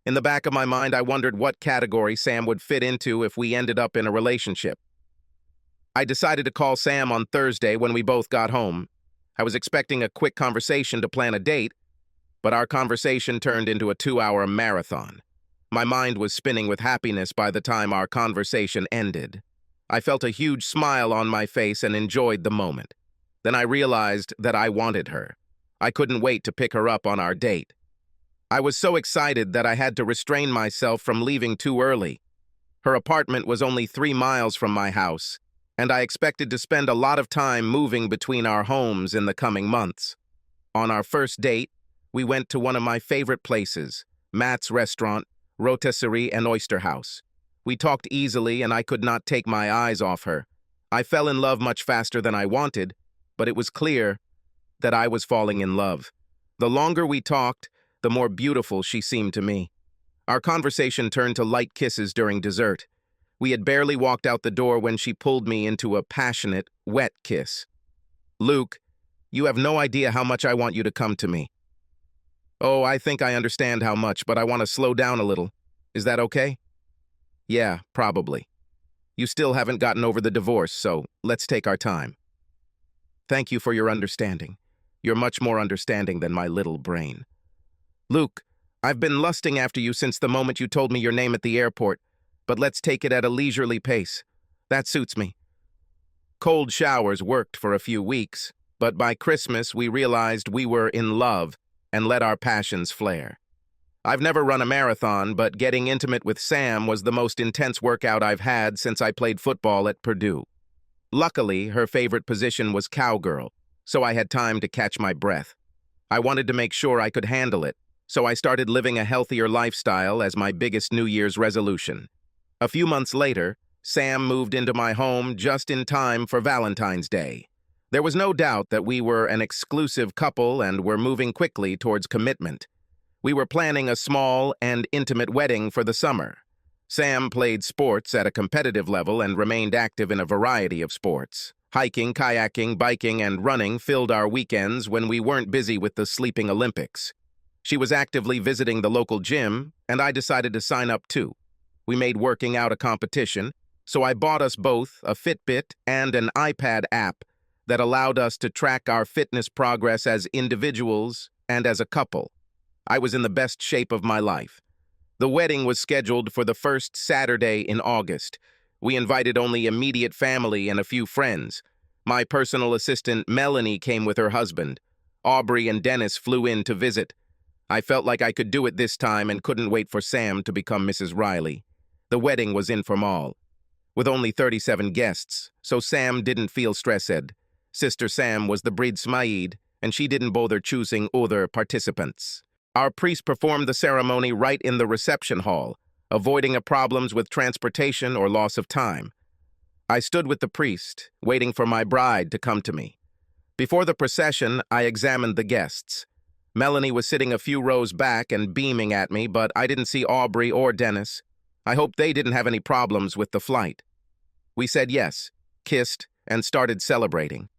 In the back of my mind, I wondered what category Sam would fit into if we ended up in a relationship. I decided to call Sam on Thursday when we both got home. I was expecting a quick conversation to plan a date, but our conversation turned into a 2-hour marathon. My mind was spinning with happiness by the time our conversation ended. I felt a huge smile on my face and enjoyed the moment. Then I realized that I wanted her. I couldn't wait to pick her up on our date. I was so excited that I had to restrain myself from leaving too early. Her apartment was only 3 miles from my house, and I expected to spend a lot of time moving between our homes in the coming months. On our first date, we went to one of my favorite places, Matt's restaurant, rotisserie and oyster house. We talked easily and I could not take my eyes off her. I fell in love much faster than I wanted, but it was clear that I was falling in love. The longer we talked, the more beautiful she seemed to me. Our conversation turned to light kisses during dessert. We had barely walked out the door when she pulled me into a passionate, wet kiss. "Luke, you have no idea how much I want you to come to me." "Oh, I think I understand how much, but I want to slow down a little. Is that okay?" "Yeah, probably. You still haven't gotten over the divorce, so let's take our time." "Thank you for your understanding. You're much more understanding than my little brain." "Luke, I've been lusting after you since the moment you told me your name at the airport, but let's take it at a leisurely pace. That suits me." Cold showers worked for a few weeks, but by Christmas we realized we were in love and let our passions flare. I've never run a marathon, but getting intimate with Sam was the most intense workout I've had since I played football at Purdue. Luckily, her favorite position was cowgirl, so I had time to catch my breath. I wanted to make sure I could handle it, so I started living a healthier lifestyle as my biggest New Year's resolution. A few months later, Sam moved into my home just in time for Valentine's Day. There was no doubt that we were an exclusive couple and were moving quickly towards commitment. We were planning a small and intimate wedding for the summer. Sam played sports at a competitive level and remained active in a variety of sports. Hiking, kayaking, biking, and running filled our weekends when we weren't busy with the sleeping Olympics. She was actively visiting the local gym, and I decided to sign up too. We made working out a competition, so I bought us both a Fitbit and an iPad app that allowed us to track our fitness progress as individuals and as a couple. I was in the best shape of my life. The wedding was scheduled for the first Saturday in August. We invited only immediate family and a few friends. My personal assistant, Melanie, came with her husband. Aubrey and Dennis flew in to visit. I felt like I could do it this time and couldn't wait for Sam to become Mrs. Riley. The wedding was informal, with only 37 guests, so Sam didn't feel stressed. Sister Sam was the bridesmaid, and she didn't bother choosing other participants. Our priest performed the ceremony right in the reception hall, avoiding problems with transportation or loss of time. I stood with the priest, waiting for my bride to come to me. Before the procession, I examined the guests. Melanie was sitting a few rows back and beaming at me, but I didn't see Aubrey or Dennis. I hoped they didn't have any problems with the flight. We said yes, kissed, and started celebrating.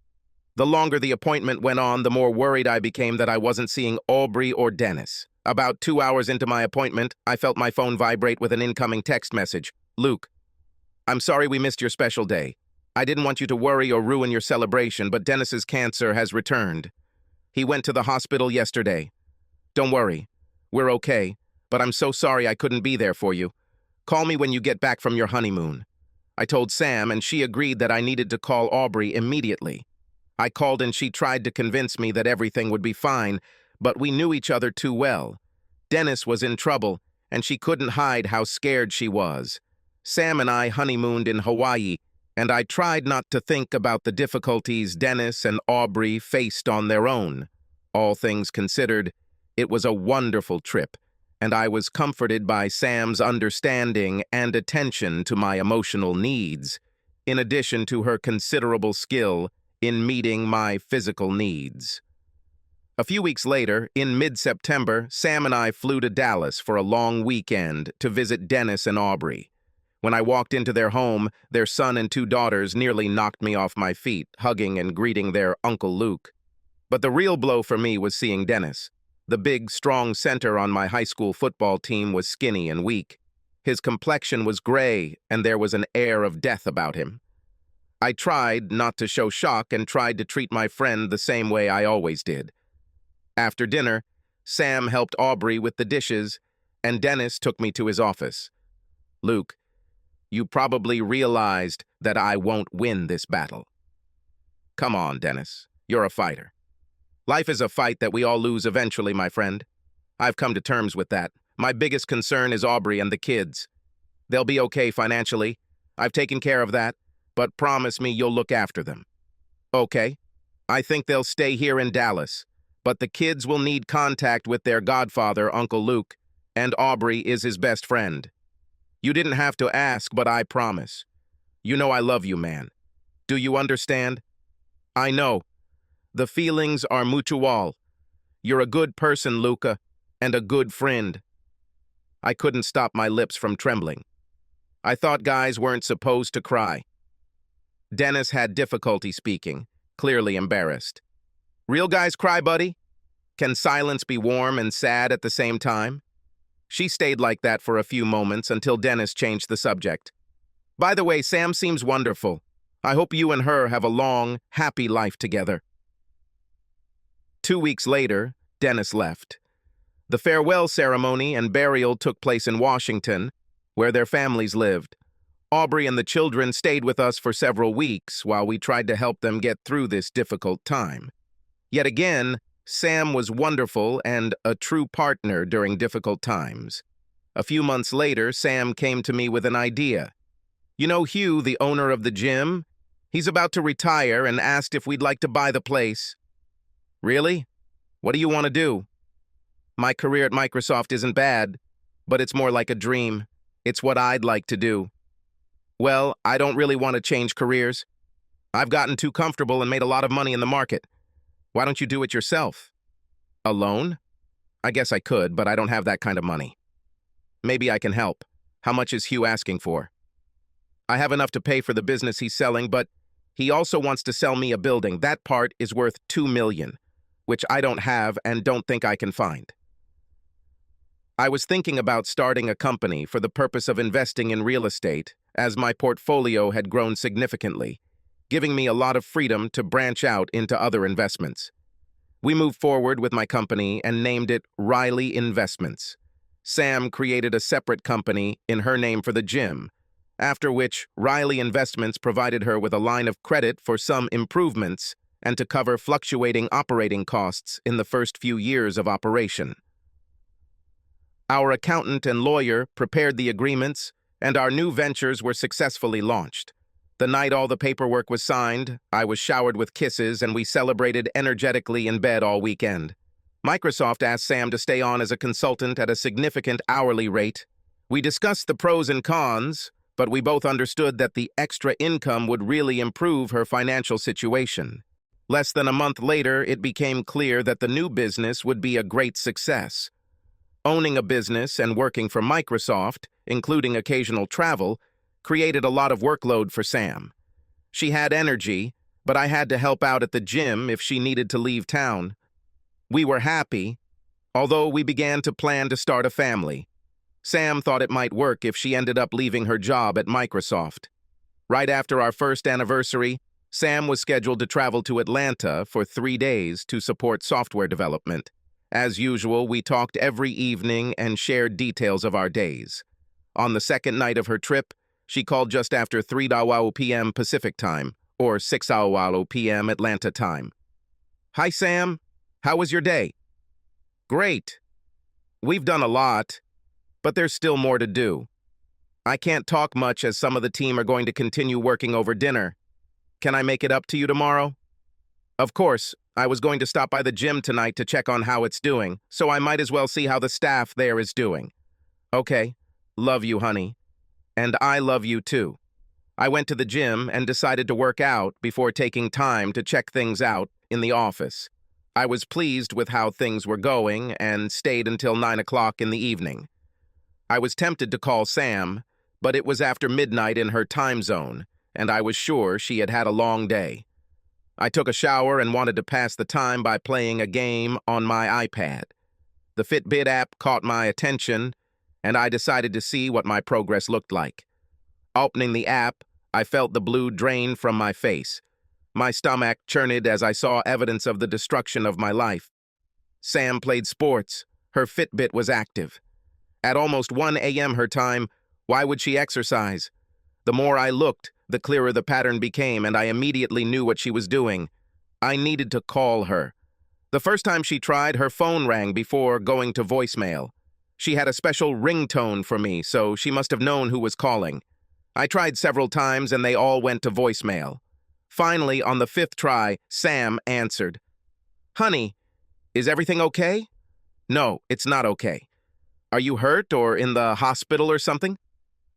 The longer the appointment went on, the more worried I became that I wasn't seeing Aubrey or Dennis. About 2 hours into my appointment, I felt my phone vibrate with an incoming text message. "Luke, I'm sorry we missed your special day. I didn't want you to worry or ruin your celebration, but Dennis's cancer has returned. He went to the hospital yesterday. Don't worry, we're okay, but I'm so sorry I couldn't be there for you. Call me when you get back from your honeymoon." I told Sam, and she agreed that I needed to call Aubrey immediately. I called and she tried to convince me that everything would be fine, but we knew each other too well. Dennis was in trouble, and she couldn't hide how scared she was. Sam and I honeymooned in Hawaii, and I tried not to think about the difficulties Dennis and Aubrey faced on their own. All things considered, it was a wonderful trip, and I was comforted by Sam's understanding and attention to my emotional needs, in addition to her considerable skill in meeting my physical needs. A few weeks later, in mid-September, Sam and I flew to Dallas for a long weekend to visit Dennis and Aubrey. When I walked into their home, their son and 2 daughters nearly knocked me off my feet, hugging and greeting their Uncle Luke. But the real blow for me was seeing Dennis. The big, strong center on my high school football team was skinny and weak. His complexion was gray, and there was an air of death about him. I tried not to show shock and tried to treat my friend the same way I always did. After dinner, Sam helped Aubrey with the dishes, and Dennis took me to his office. "Luke, you probably realized that I won't win this battle." "Come on, Dennis. You're a fighter. Life is a fight that we all lose eventually, my friend. I've come to terms with that. My biggest concern is Aubrey and the kids. They'll be okay financially. I've taken care of that, but promise me you'll look after them." "Okay. I think they'll stay here in Dallas, but the kids will need contact with their godfather, Uncle Luke. and Aubrey is his best friend. You didn't have to ask, but I promise. You know I love you, man. Do you understand? I know. The feelings are mutual. You're a good person, Luca, and a good friend. I couldn't stop my lips from trembling. I thought guys weren't supposed to cry. Dennis had difficulty speaking, clearly embarrassed. Real guys cry, buddy? Can silence be warm and sad at the same time? She stayed like that for a few moments until Dennis changed the subject. By the way, Sam seems wonderful. I hope you and her have a long, happy life together. 2 weeks later, Dennis left. The farewell ceremony and burial took place in Washington, where their families lived. Aubrey and the children stayed with us for several weeks while we tried to help them get through this difficult time. Yet again, Sam was wonderful and a true partner during difficult times. A few months later, Sam came to me with an idea. You know Hugh, the owner of the gym? He's about to retire and asked if we'd like to buy the place. Really? What do you want to do? My career at Microsoft isn't bad, but it's more like a dream. It's what I'd like to do. Well, I don't really want to change careers. I've gotten too comfortable and made a lot of money in the market. Why don't you do it yourself? Alone? I guess I could, but I don't have that kind of money. Maybe I can help. How much is Hugh asking for? I have enough to pay for the business he's selling, but he also wants to sell me a building. That part is worth $2 million, which I don't have and don't think I can find. I was thinking about starting a company for the purpose of investing in real estate, as my portfolio had grown significantly, giving me a lot of freedom to branch out into other investments. We moved forward with my company and named it Riley Investments. Sam created a separate company in her name for the gym, after which Riley Investments provided her with a line of credit for some improvements and to cover fluctuating operating costs in the first few years of operation. Our accountant and lawyer prepared the agreements, and our new ventures were successfully launched. The night all the paperwork was signed, I was showered with kisses, and we celebrated energetically in bed all weekend. Microsoft asked Sam to stay on as a consultant at a significant hourly rate. We discussed the pros and cons, but we both understood that the extra income would really improve her financial situation. Less than a month later, it became clear that the new business would be a great success. Owning a business and working for Microsoft, including occasional travel, created a lot of workload for Sam. She had energy, but I had to help out at the gym if she needed to leave town. We were happy, although we began to plan to start a family. Sam thought it might work if she ended up leaving her job at Microsoft. Right after our first anniversary, Sam was scheduled to travel to Atlanta for 3 days to support software development. As usual, we talked every evening and shared details of our days. On the second night of her trip, she called just after 3 p.m. Pacific time, or 6 p.m. Atlanta time. Hi, Sam. How was your day? Great. We've done a lot, but there's still more to do. I can't talk much as some of the team are going to continue working over dinner. Can I make it up to you tomorrow? Of course. I was going to stop by the gym tonight to check on how it's doing, so I might as well see how the staff there is doing. Okay. Love you, honey. And I love you, too. I went to the gym and decided to work out before taking time to check things out in the office. I was pleased with how things were going and stayed until 9 o'clock in the evening. I was tempted to call Sam, but it was after midnight in her time zone, and I was sure she had had a long day. I took a shower and wanted to pass the time by playing a game on my iPad. The Fitbit app caught my attention, and I decided to see what my progress looked like. Opening the app, I felt the blue drain from my face. My stomach churned as I saw evidence of the destruction of my life. Sam played sports. Her Fitbit was active. At almost 1 a.m. her time, why would she exercise? The more I looked, the clearer the pattern became, and I immediately knew what she was doing. I needed to call her. The first time she tried, her phone rang before going to voicemail. She had a special ringtone for me, so she must have known who was calling. I tried several times, and they all went to voicemail. Finally, on the 5th try, Sam answered. Honey, is everything okay? No, it's not okay. Are you hurt or in the hospital or something?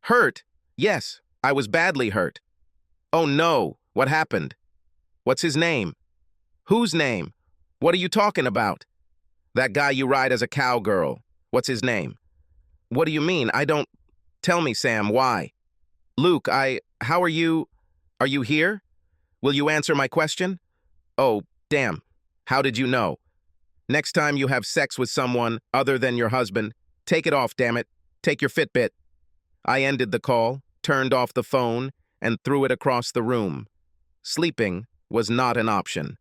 Hurt? Yes, I was badly hurt. Oh no, what happened? What's his name? Whose name? What are you talking about? That guy you ride as a cowgirl. What's his name? What do you mean? I don't... Tell me, Sam, why? Luke, how are you... Are you here? Will you answer my question? Oh, damn. How did you know? Next time you have sex with someone other than your husband, take it off, damn it. Take your Fitbit. I ended the call, turned off the phone, and threw it across the room. Sleeping was not an option.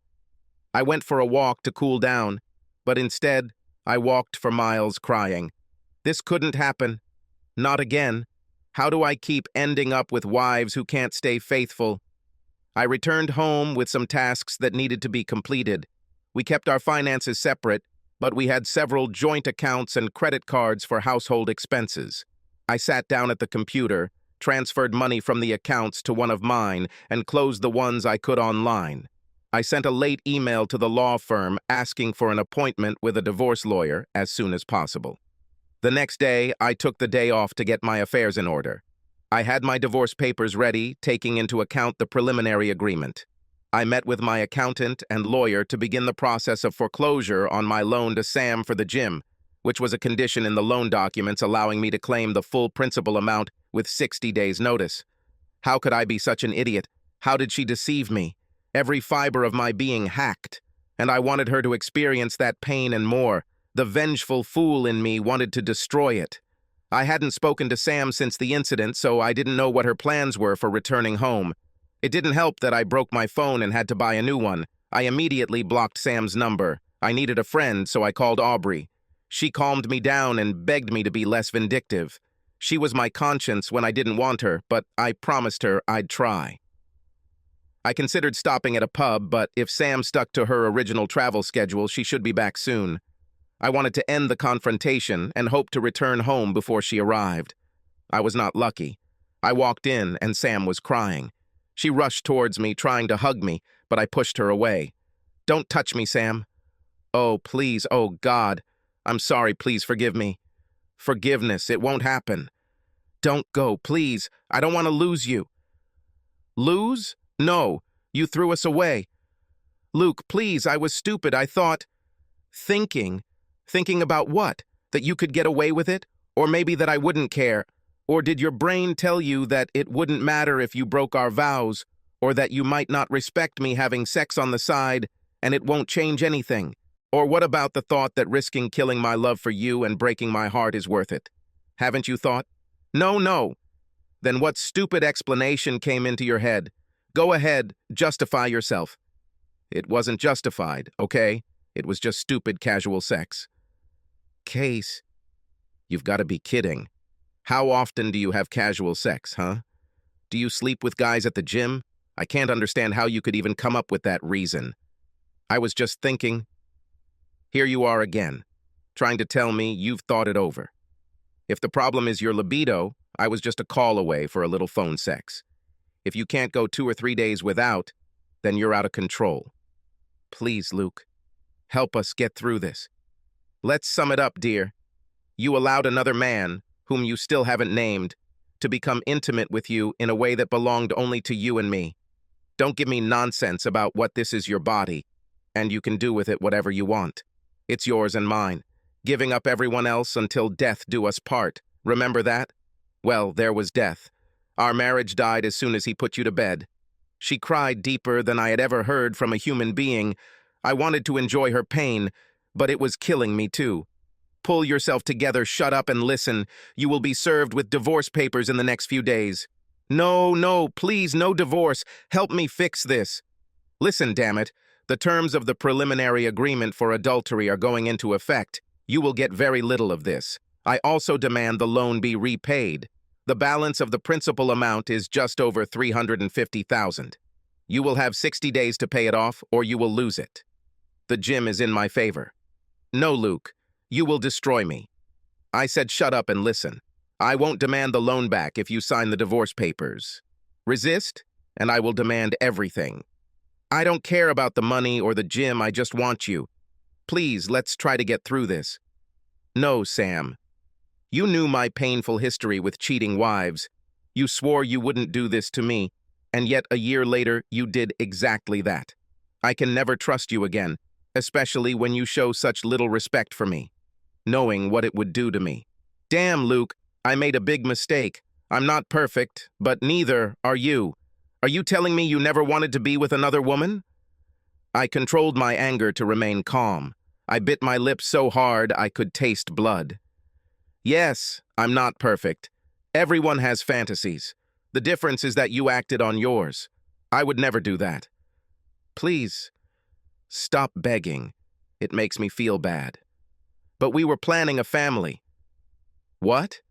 I went for a walk to cool down, but instead, I walked for miles crying. This couldn't happen. Not again. How do I keep ending up with wives who can't stay faithful? I returned home with some tasks that needed to be completed. We kept our finances separate, but we had several joint accounts and credit cards for household expenses. I sat down at the computer, transferred money from the accounts to one of mine, and closed the ones I could online. I sent a late email to the law firm asking for an appointment with a divorce lawyer as soon as possible. The next day, I took the day off to get my affairs in order. I had my divorce papers ready, taking into account the preliminary agreement. I met with my accountant and lawyer to begin the process of foreclosure on my loan to Sam for the gym, which was a condition in the loan documents allowing me to claim the full principal amount with 60 days' notice. How could I be such an idiot? How did she deceive me? Every fiber of my being hacked, and I wanted her to experience that pain and more. The vengeful fool in me wanted to destroy it. I hadn't spoken to Sam since the incident, so I didn't know what her plans were for returning home. It didn't help that I broke my phone and had to buy a new one. I immediately blocked Sam's number. I needed a friend, so I called Aubrey. She calmed me down and begged me to be less vindictive. She was my conscience when I didn't want her, but I promised her I'd try. I considered stopping at a pub, but if Sam stuck to her original travel schedule, she should be back soon. I wanted to end the confrontation and hoped to return home before she arrived. I was not lucky. I walked in and Sam was crying. She rushed towards me, trying to hug me, but I pushed her away. Don't touch me, Sam. Oh, please, oh God. I'm sorry, please forgive me. Forgiveness, it won't happen. Don't go, please. I don't want to lose you. Lose? No, you threw us away. Luke, please, I was stupid. I thought... Thinking about what? That you could get away with it? Or maybe that I wouldn't care? Or did your brain tell you that it wouldn't matter if you broke our vows? Or that you might not respect me having sex on the side and it won't change anything? Or what about the thought that risking killing my love for you and breaking my heart is worth it? Haven't you thought? No. Then what stupid explanation came into your head? Go ahead, justify yourself. It wasn't justified, okay? It was just stupid casual sex. Case, you've got to be kidding. How often do you have casual sex, huh? Do you sleep with guys at the gym? I can't understand how you could even come up with that reason. I was just thinking. Here you are again, trying to tell me you've thought it over. If the problem is your libido, I was just a call away for a little phone sex. If you can't go 2 or 3 days without, then you're out of control. Please, Luke, help us get through this. Let's sum it up, dear. You allowed another man, whom you still haven't named, to become intimate with you in a way that belonged only to you and me. Don't give me nonsense about what this is your body, and you can do with it whatever you want. It's yours and mine. Giving up everyone else until death do us part. Remember that? Well, there was death. Our marriage died as soon as he put you to bed. She cried deeper than I had ever heard from a human being. I wanted to enjoy her pain, but it was killing me too. Pull yourself together, shut up and listen. You will be served with divorce papers in the next few days. No, please, no divorce. Help me fix this. Listen, damn it. The terms of the preliminary agreement for adultery are going into effect. You will get very little of this. I also demand the loan be repaid. The balance of the principal amount is just over $350,000. You will have 60 days to pay it off, or you will lose it. The gym is in my favor. No, Luke, you will destroy me. I said shut up and listen. I won't demand the loan back if you sign the divorce papers. Resist, and I will demand everything. I don't care about the money or the gym, I just want you. Please, let's try to get through this. No, Sam. You knew my painful history with cheating wives. You swore you wouldn't do this to me, and yet a year later you did exactly that. I can never trust you again, especially when you show such little respect for me, knowing what it would do to me. Damn, Luke, I made a big mistake. I'm not perfect, but neither are you. Are you telling me you never wanted to be with another woman? I controlled my anger to remain calm. I bit my lips so hard I could taste blood. Yes, I'm not perfect. Everyone has fantasies. The difference is that you acted on yours. I would never do that. Please, stop begging. It makes me feel bad. But we were planning a family. What?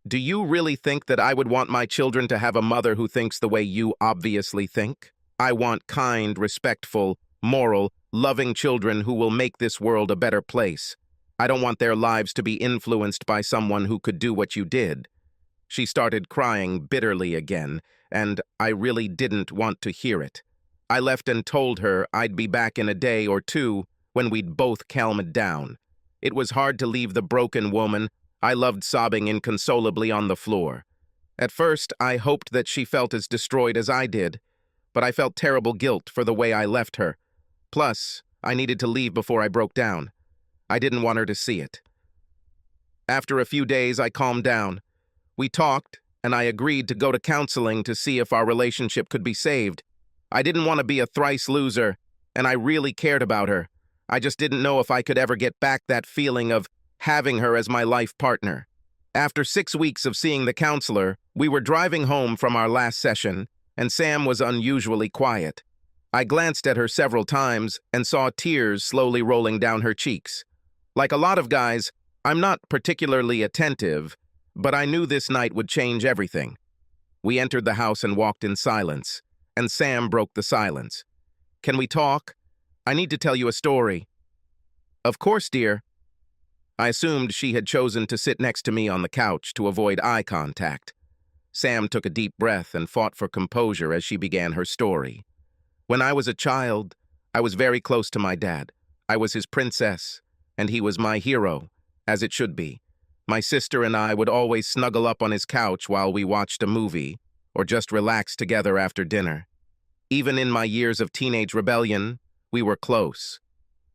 Do you really think that I would want my children to have a mother who thinks the way you obviously think? I want kind, respectful, moral, loving children who will make this world a better place. I don't want their lives to be influenced by someone who could do what you did. She started crying bitterly again, and I really didn't want to hear it. I left and told her I'd be back in a day or two when we'd both calmed down. It was hard to leave the broken woman. I loved sobbing inconsolably on the floor. At first, I hoped that she felt as destroyed as I did, but I felt terrible guilt for the way I left her. Plus, I needed to leave before I broke down. I didn't want her to see it. After a few days, I calmed down. We talked, and I agreed to go to counseling to see if our relationship could be saved. I didn't want to be a thrice loser, and I really cared about her. I just didn't know if I could ever get back that feeling of having her as my life partner. After 6 weeks of seeing the counselor, we were driving home from our last session, and Sam was unusually quiet. I glanced at her several times and saw tears slowly rolling down her cheeks. Like a lot of guys, I'm not particularly attentive, but I knew this night would change everything. We entered the house and walked in silence, and Sam broke the silence. Can we talk? I need to tell you a story. Of course, dear. I assumed she had chosen to sit next to me on the couch to avoid eye contact. Sam took a deep breath and fought for composure as she began her story. When I was a child, I was very close to my dad. I was his princess, and he was my hero, as it should be. My sister and I would always snuggle up on his couch while we watched a movie, or just relax together after dinner. Even in my years of teenage rebellion, we were close.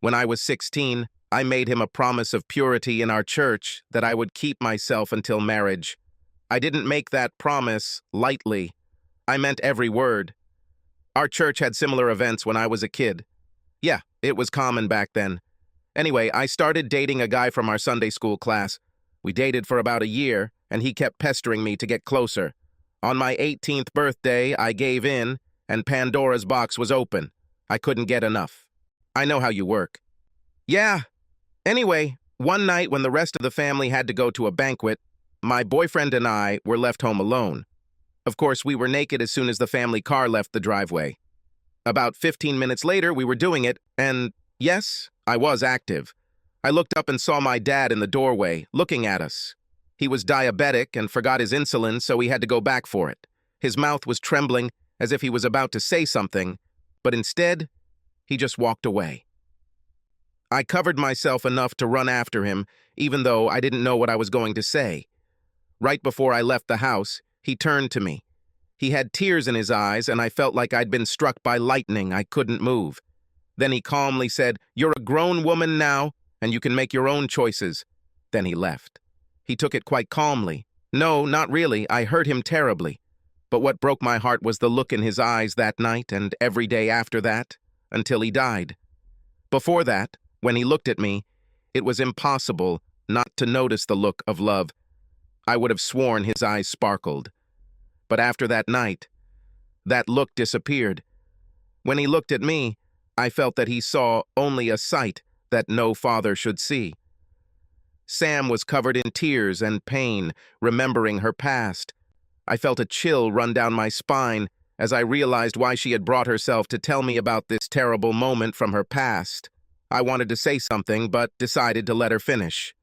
When I was 16, I made him a promise of purity in our church that I would keep myself until marriage. I didn't make that promise lightly. I meant every word. Our church had similar events when I was a kid. Yeah, it was common back then. Anyway, I started dating a guy from our Sunday school class. We dated for about a year, and he kept pestering me to get closer. On my 18th birthday, I gave in, and Pandora's box was open. I couldn't get enough. I know how you work. Yeah. Anyway, one night when the rest of the family had to go to a banquet, my boyfriend and I were left home alone. Of course, we were naked as soon as the family car left the driveway. About 15 minutes later, we were doing it, and yes, I was active. I looked up and saw my dad in the doorway, looking at us. He was diabetic and forgot his insulin, so he had to go back for it. His mouth was trembling, as if he was about to say something, but instead, he just walked away. I covered myself enough to run after him, even though I didn't know what I was going to say. Right before I left the house, he turned to me. He had tears in his eyes, and I felt like I'd been struck by lightning. I couldn't move. Then he calmly said, "You're a grown woman now, and you can make your own choices." Then he left. He took it quite calmly. No, not really. I hurt him terribly. But what broke my heart was the look in his eyes that night and every day after that, until he died. Before that, when he looked at me, it was impossible not to notice the look of love. I would have sworn his eyes sparkled. But after that night, that look disappeared. When he looked at me, I felt that he saw only a sight that no father should see. Sam was covered in tears and pain, remembering her past. I felt a chill run down my spine as I realized why she had brought herself to tell me about this terrible moment from her past. I wanted to say something, but decided to let her finish.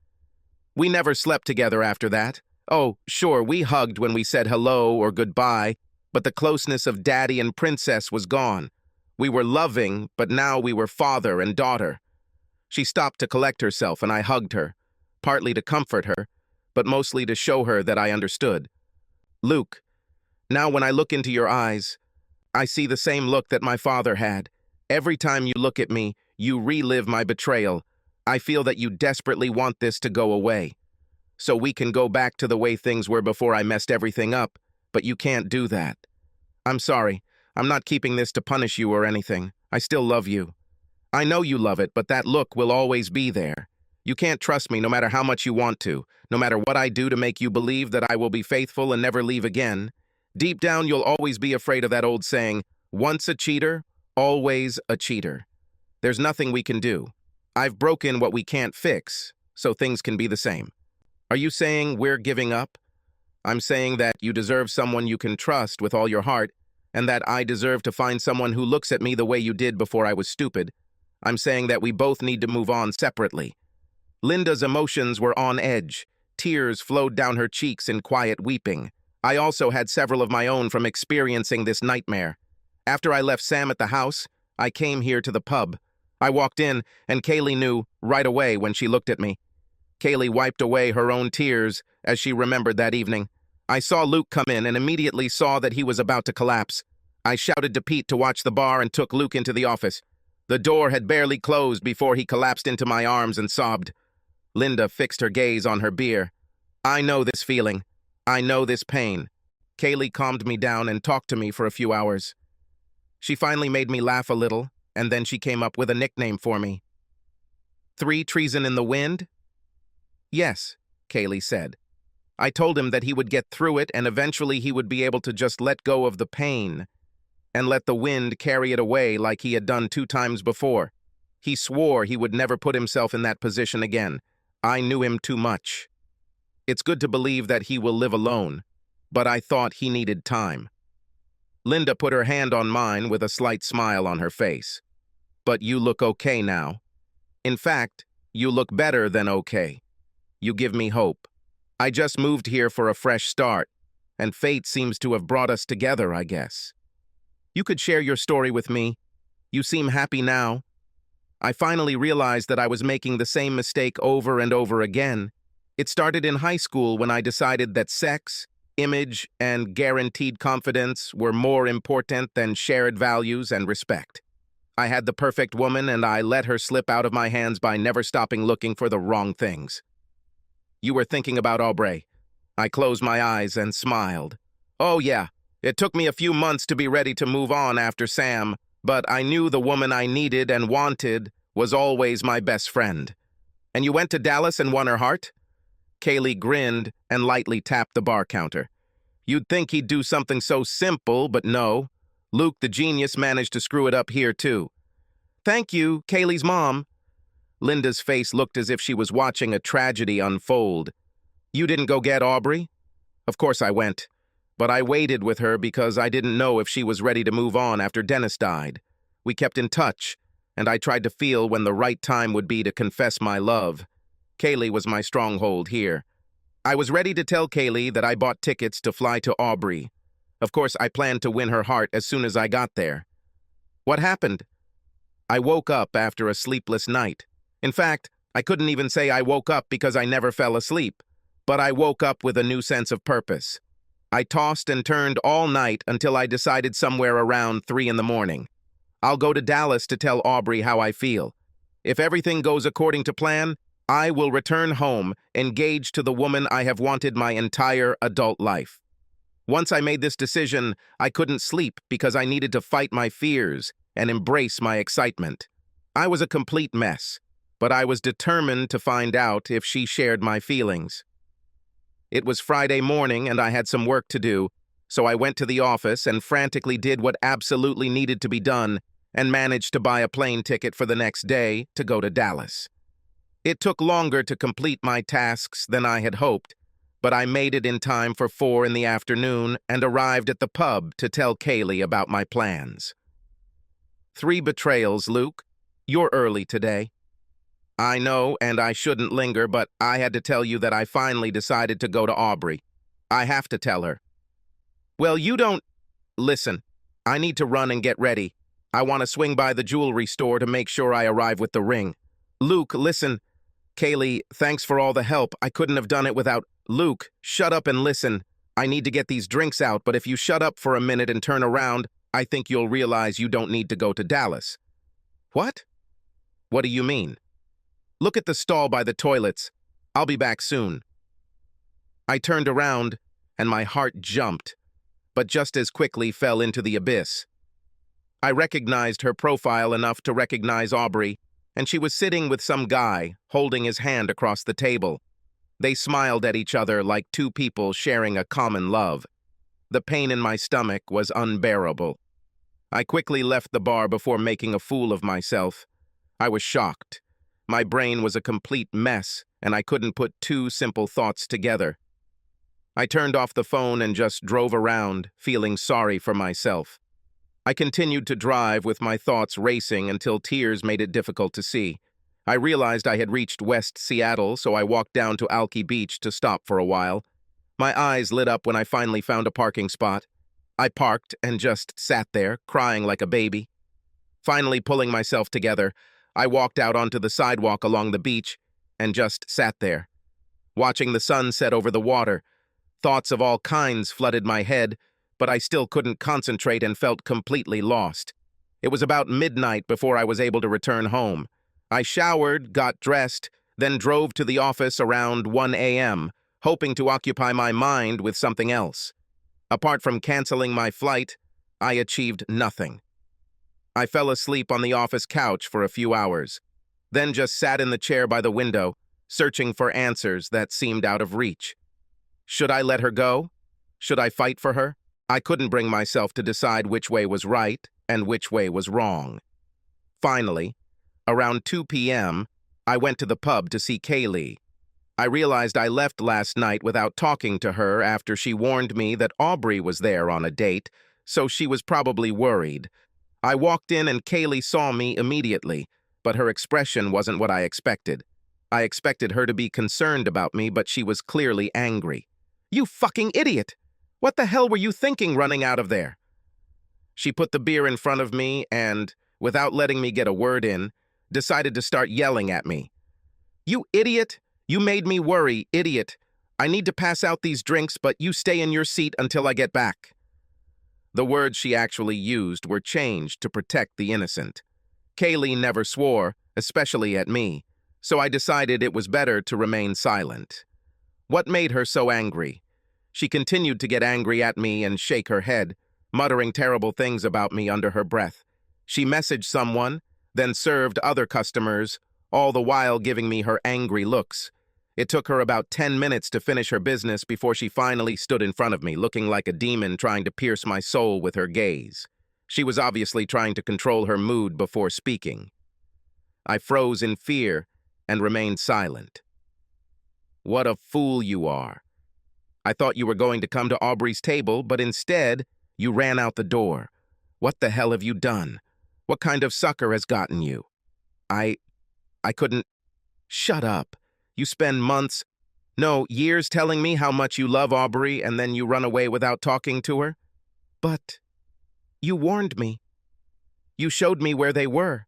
We never slept together after that. Oh, sure, we hugged when we said hello or goodbye, but the closeness of daddy and princess was gone. We were loving, but now we were father and daughter. She stopped to collect herself, and I hugged her, partly to comfort her, but mostly to show her that I understood. Luke, now when I look into your eyes, I see the same look that my father had. Every time you look at me, you relive my betrayal. I feel that you desperately want this to go away, so we can go back to the way things were before I messed everything up, but you can't do that. I'm sorry. I'm not keeping this to punish you or anything. I still love you. I know you love it, but that look will always be there. You can't trust me no matter how much you want to, no matter what I do to make you believe that I will be faithful and never leave again. Deep down, you'll always be afraid of that old saying, once a cheater, always a cheater. There's nothing we can do. I've broken what we can't fix, so things can be the same. Are you saying we're giving up? I'm saying that you deserve someone you can trust with all your heart, and that I deserve to find someone who looks at me the way you did before I was stupid. I'm saying that we both need to move on separately. Linda's emotions were on edge. Tears flowed down her cheeks in quiet weeping. I also had several of my own from experiencing this nightmare. After I left Sam at the house, I came here to the pub. I walked in, and Kaylee knew right away when she looked at me. Kaylee wiped away her own tears as she remembered that evening. I saw Luke come in and immediately saw that he was about to collapse. I shouted to Pete to watch the bar and took Luke into the office. The door had barely closed before he collapsed into my arms and sobbed. Linda fixed her gaze on her beer. I know this feeling. I know this pain. Kaylee calmed me down and talked to me for a few hours. She finally made me laugh a little, and then she came up with a nickname for me. 3 Treason in the Wind? Yes, Kaylee said. I told him that he would get through it and eventually he would be able to just let go of the pain and let the wind carry it away like he had done 2 times before. He swore he would never put himself in that position again. I knew him too much. It's good to believe that he will live alone, but I thought he needed time. Linda put her hand on mine with a slight smile on her face. But you look okay now. In fact, you look better than okay. You give me hope. I just moved here for a fresh start, and fate seems to have brought us together, I guess. You could share your story with me. You seem happy now. I finally realized that I was making the same mistake over and over again. It started in high school when I decided that sex, image, and guaranteed confidence were more important than shared values and respect. I had the perfect woman and I let her slip out of my hands by never stopping looking for the wrong things. You were thinking about Aubrey. I closed my eyes and smiled. Oh yeah, it took me a few months to be ready to move on after Sam, but I knew the woman I needed and wanted was always my best friend. And you went to Dallas and won her heart? Kaylee grinned and lightly tapped the bar counter. You'd think he'd do something so simple, but no. Luke, the genius, managed to screw it up here, too. Thank you, Kaylee's mom. Linda's face looked as if she was watching a tragedy unfold. You didn't go get Aubrey? Of course I went. But I waited with her because I didn't know if she was ready to move on after Dennis died. We kept in touch, and I tried to feel when the right time would be to confess my love. Kaylee was my stronghold here. I was ready to tell Kaylee that I bought tickets to fly to Aubrey. Of course, I planned to win her heart as soon as I got there. What happened? I woke up after a sleepless night. In fact, I couldn't even say I woke up because I never fell asleep, but I woke up with a new sense of purpose. I tossed and turned all night until I decided somewhere around 3 in the morning. I'll go to Dallas to tell Aubrey how I feel. If everything goes according to plan, I will return home, engaged to the woman I have wanted my entire adult life. Once I made this decision, I couldn't sleep because I needed to fight my fears and embrace my excitement. I was a complete mess, but I was determined to find out if she shared my feelings. It was Friday morning and I had some work to do, so I went to the office and frantically did what absolutely needed to be done and managed to buy a plane ticket for the next day to go to Dallas. It took longer to complete my tasks than I had hoped, but I made it in time for 4 in the afternoon and arrived at the pub to tell Kaylee about my plans. 3 betrayals, Luke. You're early today. I know, and I shouldn't linger, but I had to tell you that I finally decided to go to Aubrey. I have to tell her. Well, you don't... Listen, I need to run and get ready. I want to swing by the jewelry store to make sure I arrive with the ring. Luke, listen. Kaylee, thanks for all the help. I couldn't have done it without... Luke, shut up and listen. I need to get these drinks out, but if you shut up for a minute and turn around, I think you'll realize you don't need to go to Dallas. What? What do you mean? Look at the stall by the toilets. I'll be back soon. I turned around, and my heart jumped, but just as quickly fell into the abyss. I recognized her profile enough to recognize Aubrey, and she was sitting with some guy, holding his hand across the table. They smiled at each other like two people sharing a common love. The pain in my stomach was unbearable. I quickly left the bar before making a fool of myself. I was shocked. My brain was a complete mess, and I couldn't put two simple thoughts together. I turned off the phone and just drove around, feeling sorry for myself. I continued to drive with my thoughts racing until tears made it difficult to see. I realized I had reached West Seattle, so I walked down to Alki Beach to stop for a while. My eyes lit up when I finally found a parking spot. I parked and just sat there, crying like a baby. Finally pulling myself together, I walked out onto the sidewalk along the beach and just sat there. Watching the sun set over the water, thoughts of all kinds flooded my head, but I still couldn't concentrate and felt completely lost. It was about midnight before I was able to return home. I showered, got dressed, then drove to the office around 1 a.m., hoping to occupy my mind with something else. Apart from canceling my flight, I achieved nothing. I fell asleep on the office couch for a few hours, then just sat in the chair by the window, searching for answers that seemed out of reach. Should I let her go? Should I fight for her? I couldn't bring myself to decide which way was right and which way was wrong. Finally, around 2 p.m., I went to the pub to see Kaylee. I realized I left last night without talking to her after she warned me that Aubrey was there on a date, so she was probably worried. I walked in and Kaylee saw me immediately, but her expression wasn't what I expected. I expected her to be concerned about me, but she was clearly angry. "You fucking idiot! What the hell were you thinking running out of there?" She put the beer in front of me and, without letting me get a word in, decided to start yelling at me. "You idiot! You made me worry, idiot! I need to pass out these drinks, but you stay in your seat until I get back." The words she actually used were changed to protect the innocent. Kaylee never swore, especially at me, so I decided it was better to remain silent. What made her so angry? She continued to get angry at me and shake her head, muttering terrible things about me under her breath. She messaged someone, then served other customers, all the while giving me her angry looks. It took her about 10 minutes to finish her business before she finally stood in front of me, looking like a demon trying to pierce my soul with her gaze. She was obviously trying to control her mood before speaking. I froze in fear and remained silent. "What a fool you are. I thought you were going to come to Aubrey's table, but instead, you ran out the door. What the hell have you done? What kind of sucker has gotten you?" I couldn't... Shut up. You spend months, no, years telling me how much you love Aubrey and then you run away without talking to her? But you warned me. You showed me where they were.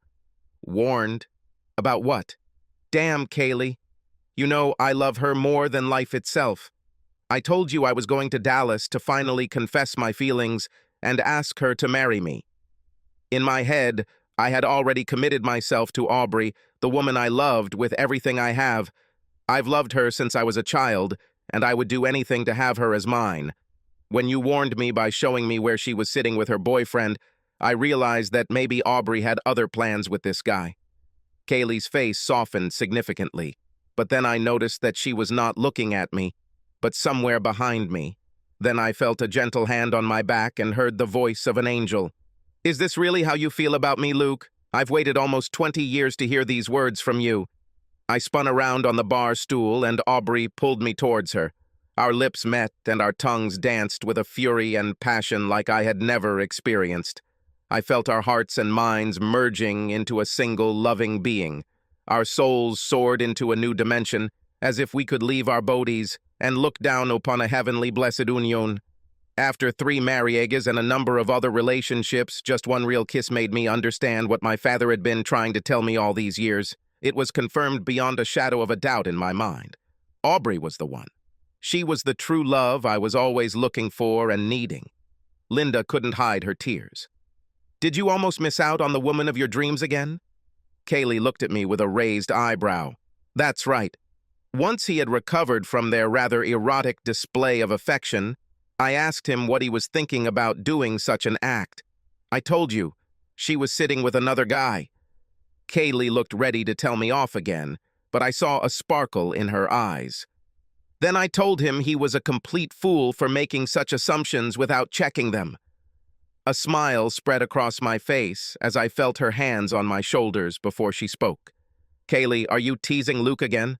Warned? About what? Damn, Kaylee. You know I love her more than life itself. I told you I was going to Dallas to finally confess my feelings and ask her to marry me. In my head, I had already committed myself to Aubrey, the woman I loved with everything I have. I've loved her since I was a child, and I would do anything to have her as mine. When you warned me by showing me where she was sitting with her boyfriend, I realized that maybe Aubrey had other plans with this guy. Kaylee's face softened significantly, but then I noticed that she was not looking at me, but somewhere behind me. Then I felt a gentle hand on my back and heard the voice of an angel. "Is this really how you feel about me, Luke? I've waited almost 20 years to hear these words from you." I spun around on the bar stool and Aubrey pulled me towards her. Our lips met and our tongues danced with a fury and passion like I had never experienced. I felt our hearts and minds merging into a single loving being. Our souls soared into a new dimension, as if we could leave our bodies and look down upon a heavenly blessed union. After 3 marriages and a number of other relationships, just one real kiss made me understand what my father had been trying to tell me all these years. It was confirmed beyond a shadow of a doubt in my mind. Aubrey was the one. She was the true love I was always looking for and needing. Linda couldn't hide her tears. Did you almost miss out on the woman of your dreams again? Kaylee looked at me with a raised eyebrow. That's right. Once he had recovered from their rather erotic display of affection, I asked him what he was thinking about doing such an act. I told you, she was sitting with another guy. Kaylee looked ready to tell me off again, but I saw a sparkle in her eyes. Then I told him he was a complete fool for making such assumptions without checking them. A smile spread across my face as I felt her hands on my shoulders before she spoke. Kaylee, are you teasing Luke again?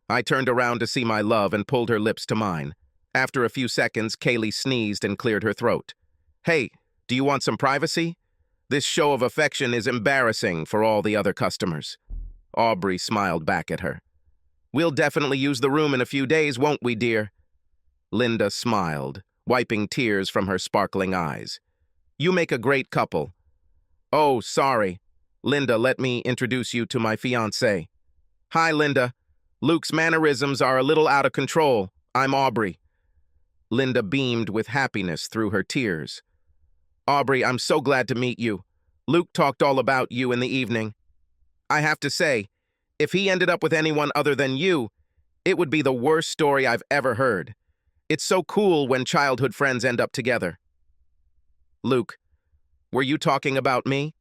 I turned around to see my love and pulled her lips to mine. After a few seconds, Kaylee sneezed and cleared her throat. Hey, do you want some privacy? This show of affection is embarrassing for all the other customers. Aubrey smiled back at her. We'll definitely use the room in a few days, won't we, dear? Linda smiled, wiping tears from her sparkling eyes. You make a great couple. Oh, sorry. Linda, let me introduce you to my fiancé. Hi, Linda. Luke's mannerisms are a little out of control. I'm Aubrey. Linda beamed with happiness through her tears. Aubrey, I'm so glad to meet you. Luke talked all about you in the evening. I have to say, if he ended up with anyone other than you, it would be the worst story I've ever heard. It's so cool when childhood friends end up together. Luke, were you talking about me?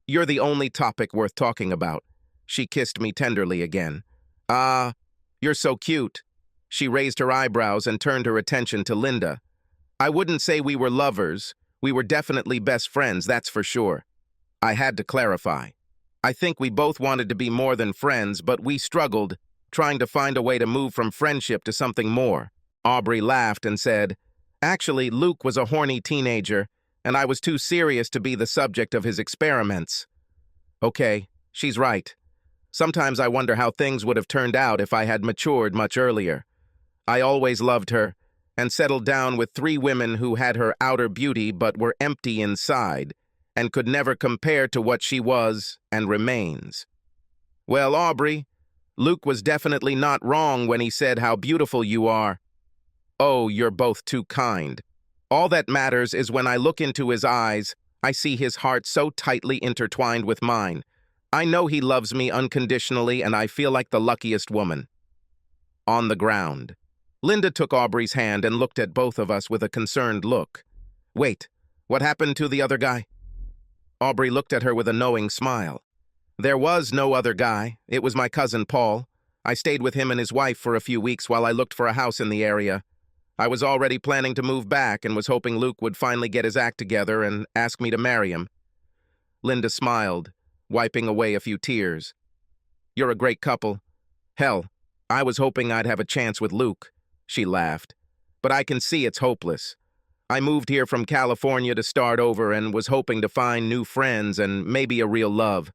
You're the only topic worth talking about. She kissed me tenderly again. Ah, you're so cute. She raised her eyebrows and turned her attention to Linda. I wouldn't say we were lovers. We were definitely best friends, that's for sure. I had to clarify. I think we both wanted to be more than friends, but we struggled, trying to find a way to move from friendship to something more. Aubrey laughed and said, Actually, Luke was a horny teenager, and I was too serious to be the subject of his experiments. Okay, she's right. Sometimes I wonder how things would have turned out if I had matured much earlier. I always loved her, and settled down with 3 women who had her outer beauty but were empty inside, and could never compare to what she was and remains. Well, Aubrey, Luke was definitely not wrong when he said how beautiful you are. Oh, you're both too kind. All that matters is when I look into his eyes, I see his heart so tightly intertwined with mine. I know he loves me unconditionally, and I feel like the luckiest woman. On the ground. Linda took Aubrey's hand and looked at both of us with a concerned look. Wait, what happened to the other guy? Aubrey looked at her with a knowing smile. There was no other guy. It was my cousin Paul. I stayed with him and his wife for a few weeks while I looked for a house in the area. I was already planning to move back and was hoping Luke would finally get his act together and ask me to marry him. Linda smiled, wiping away a few tears. You're a great couple. Hell, I was hoping I'd have a chance with Luke. She laughed. But I can see it's hopeless. I moved here from California to start over and was hoping to find new friends and maybe a real love.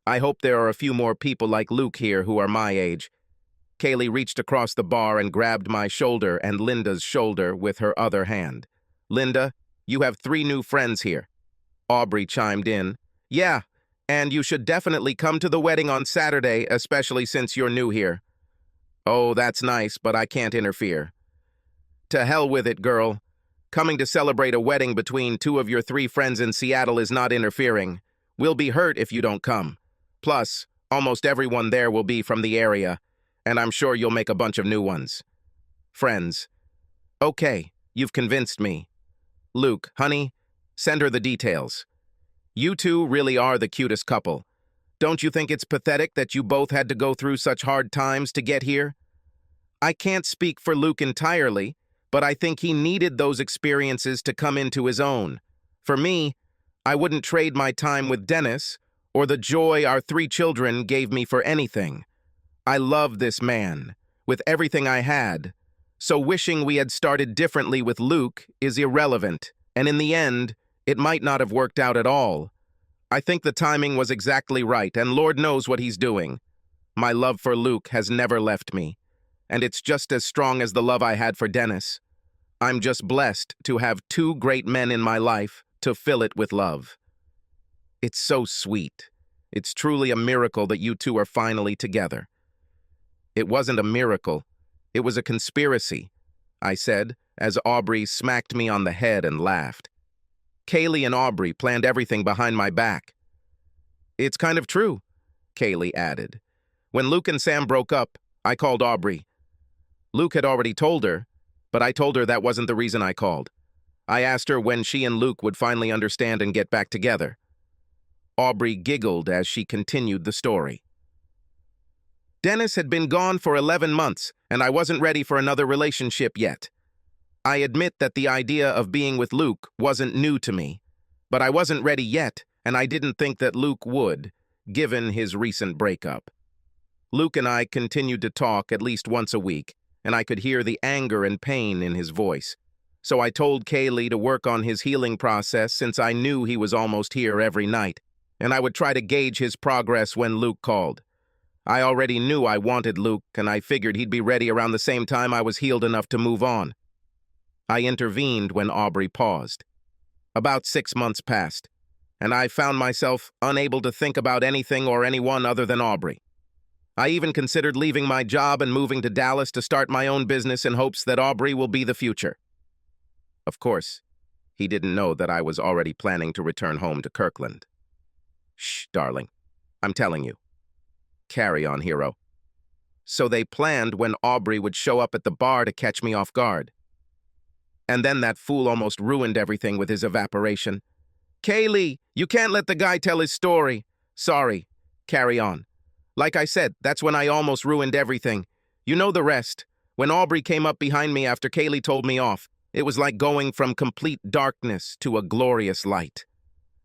I hope there are a few more people like Luke here who are my age. Kaylee reached across the bar and grabbed my shoulder and Linda's shoulder with her other hand. Linda, you have 3 new friends here. Aubrey chimed in. Yeah, and you should definitely come to the wedding on Saturday, especially since you're new here. Oh, that's nice, but I can't interfere. To hell with it, girl. Coming to celebrate a wedding between 2 of your 3 friends in Seattle is not interfering. We'll be hurt if you don't come. Plus, almost everyone there will be from the area, and I'm sure you'll make a bunch of new ones. Friends. Okay, you've convinced me. Luke, honey, send her the details. You 2 really are the cutest couple. Don't you think it's pathetic that you both had to go through such hard times to get here? I can't speak for Luke entirely, but I think he needed those experiences to come into his own. For me, I wouldn't trade my time with Dennis or the joy our 3 children gave me for anything. I love this man, with everything I had, so wishing we had started differently with Luke is irrelevant, and in the end, it might not have worked out at all. I think the timing was exactly right, and Lord knows what he's doing. My love for Luke has never left me, and it's just as strong as the love I had for Dennis. I'm just blessed to have 2 great men in my life to fill it with love. It's so sweet. It's truly a miracle that you 2 are finally together. It wasn't a miracle. It was a conspiracy. I said, as Aubrey smacked me on the head and laughed. Kaylee and Aubrey planned everything behind my back. It's kind of true, Kaylee added. When Luke and Sam broke up, I called Aubrey. Luke had already told her, but I told her that wasn't the reason I called. I asked her when she and Luke would finally understand and get back together. Aubrey giggled as she continued the story. Dennis had been gone for 11 months, and I wasn't ready for another relationship yet. I admit that the idea of being with Luke wasn't new to me, but I wasn't ready yet, and I didn't think that Luke would, given his recent breakup. Luke and I continued to talk at least once a week, and I could hear the anger and pain in his voice. So I told Kaylee to work on his healing process since I knew he was almost here every night, and I would try to gauge his progress when Luke called. I already knew I wanted Luke, and I figured he'd be ready around the same time I was healed enough to move on. I intervened when Aubrey paused. About 6 months passed, and I found myself unable to think about anything or anyone other than Aubrey. I even considered leaving my job and moving to Dallas to start my own business in hopes that Aubrey will be the future. Of course, he didn't know that I was already planning to return home to Kirkland. Shh, darling. I'm telling you. Carry on, hero. So they planned when Aubrey would show up at the bar to catch me off guard. And then that fool almost ruined everything with his evaporation. Kaylee, you can't let the guy tell his story. Sorry. Carry on. Like I said, that's when I almost ruined everything. You know the rest. When Aubrey came up behind me after Kaylee told me off, it was like going from complete darkness to a glorious light.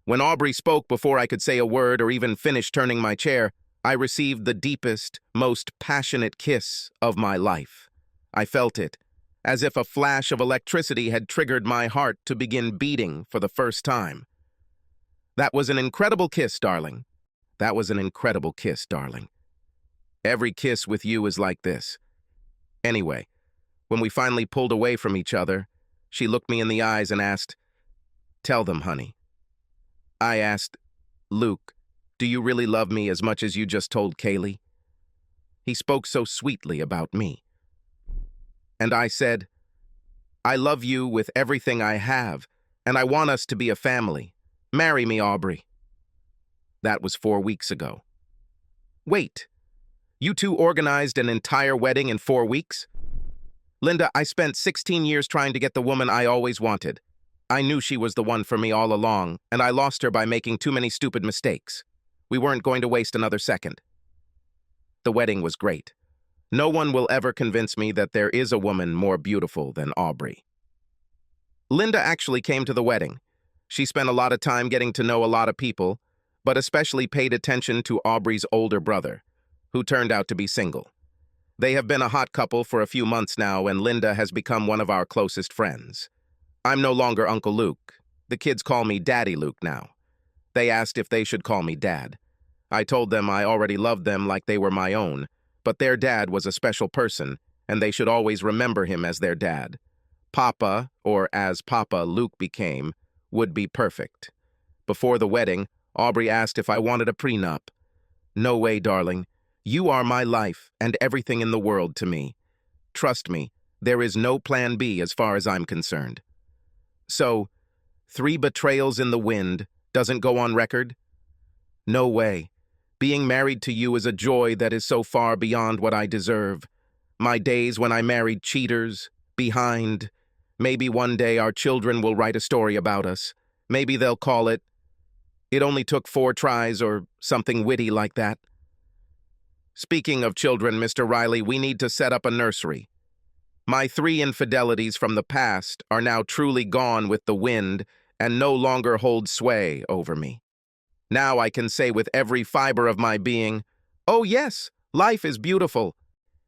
When Aubrey spoke before I could say a word or even finish turning my chair, I received the deepest, most passionate kiss of my life. I felt it, as if a flash of electricity had triggered my heart to begin beating for the first time. That was an incredible kiss, darling. That was an incredible kiss, darling. Every kiss with you is like this. Anyway, when we finally pulled away from each other, she looked me in the eyes and asked, "Tell them, honey." I asked, "Luke, do you really love me as much as you just told Kaylee?" He spoke so sweetly about me. And I said, "I love you with everything I have, and I want us to be a family. Marry me, Aubrey." That was 4 weeks ago. Wait, you two organized an entire wedding in 4 weeks? Linda, I spent 16 years trying to get the woman I always wanted. I knew she was the one for me all along, and I lost her by making too many stupid mistakes. We weren't going to waste another second. The wedding was great. No one will ever convince me that there is a woman more beautiful than Aubrey. Linda actually came to the wedding. She spent a lot of time getting to know a lot of people, but especially paid attention to Aubrey's older brother, who turned out to be single. They have been a hot couple for a few months now, and Linda has become one of our closest friends. I'm no longer Uncle Luke. The kids call me Daddy Luke now. They asked if they should call me Dad. I told them I already loved them like they were my own, but their dad was a special person, and they should always remember him as their dad. Papa, or as Papa Luke became, would be perfect. Before the wedding, Aubrey asked if I wanted a prenup. No way, darling. You are my life and everything in the world to me. Trust me, there is no plan B as far as I'm concerned. So, 3 betrayals in the wind doesn't go on record? No way. Being married to you is a joy that is so far beyond what I deserve. My days when I married cheaters, behind. Maybe one day our children will write a story about us. Maybe they'll call it, "It only took 4 tries," or something witty like that. Speaking of children, Mr. Riley, we need to set up a nursery. My 3 infidelities from the past are now truly gone with the wind and no longer hold sway over me. Now I can say with every fiber of my being, "Oh yes, life is beautiful.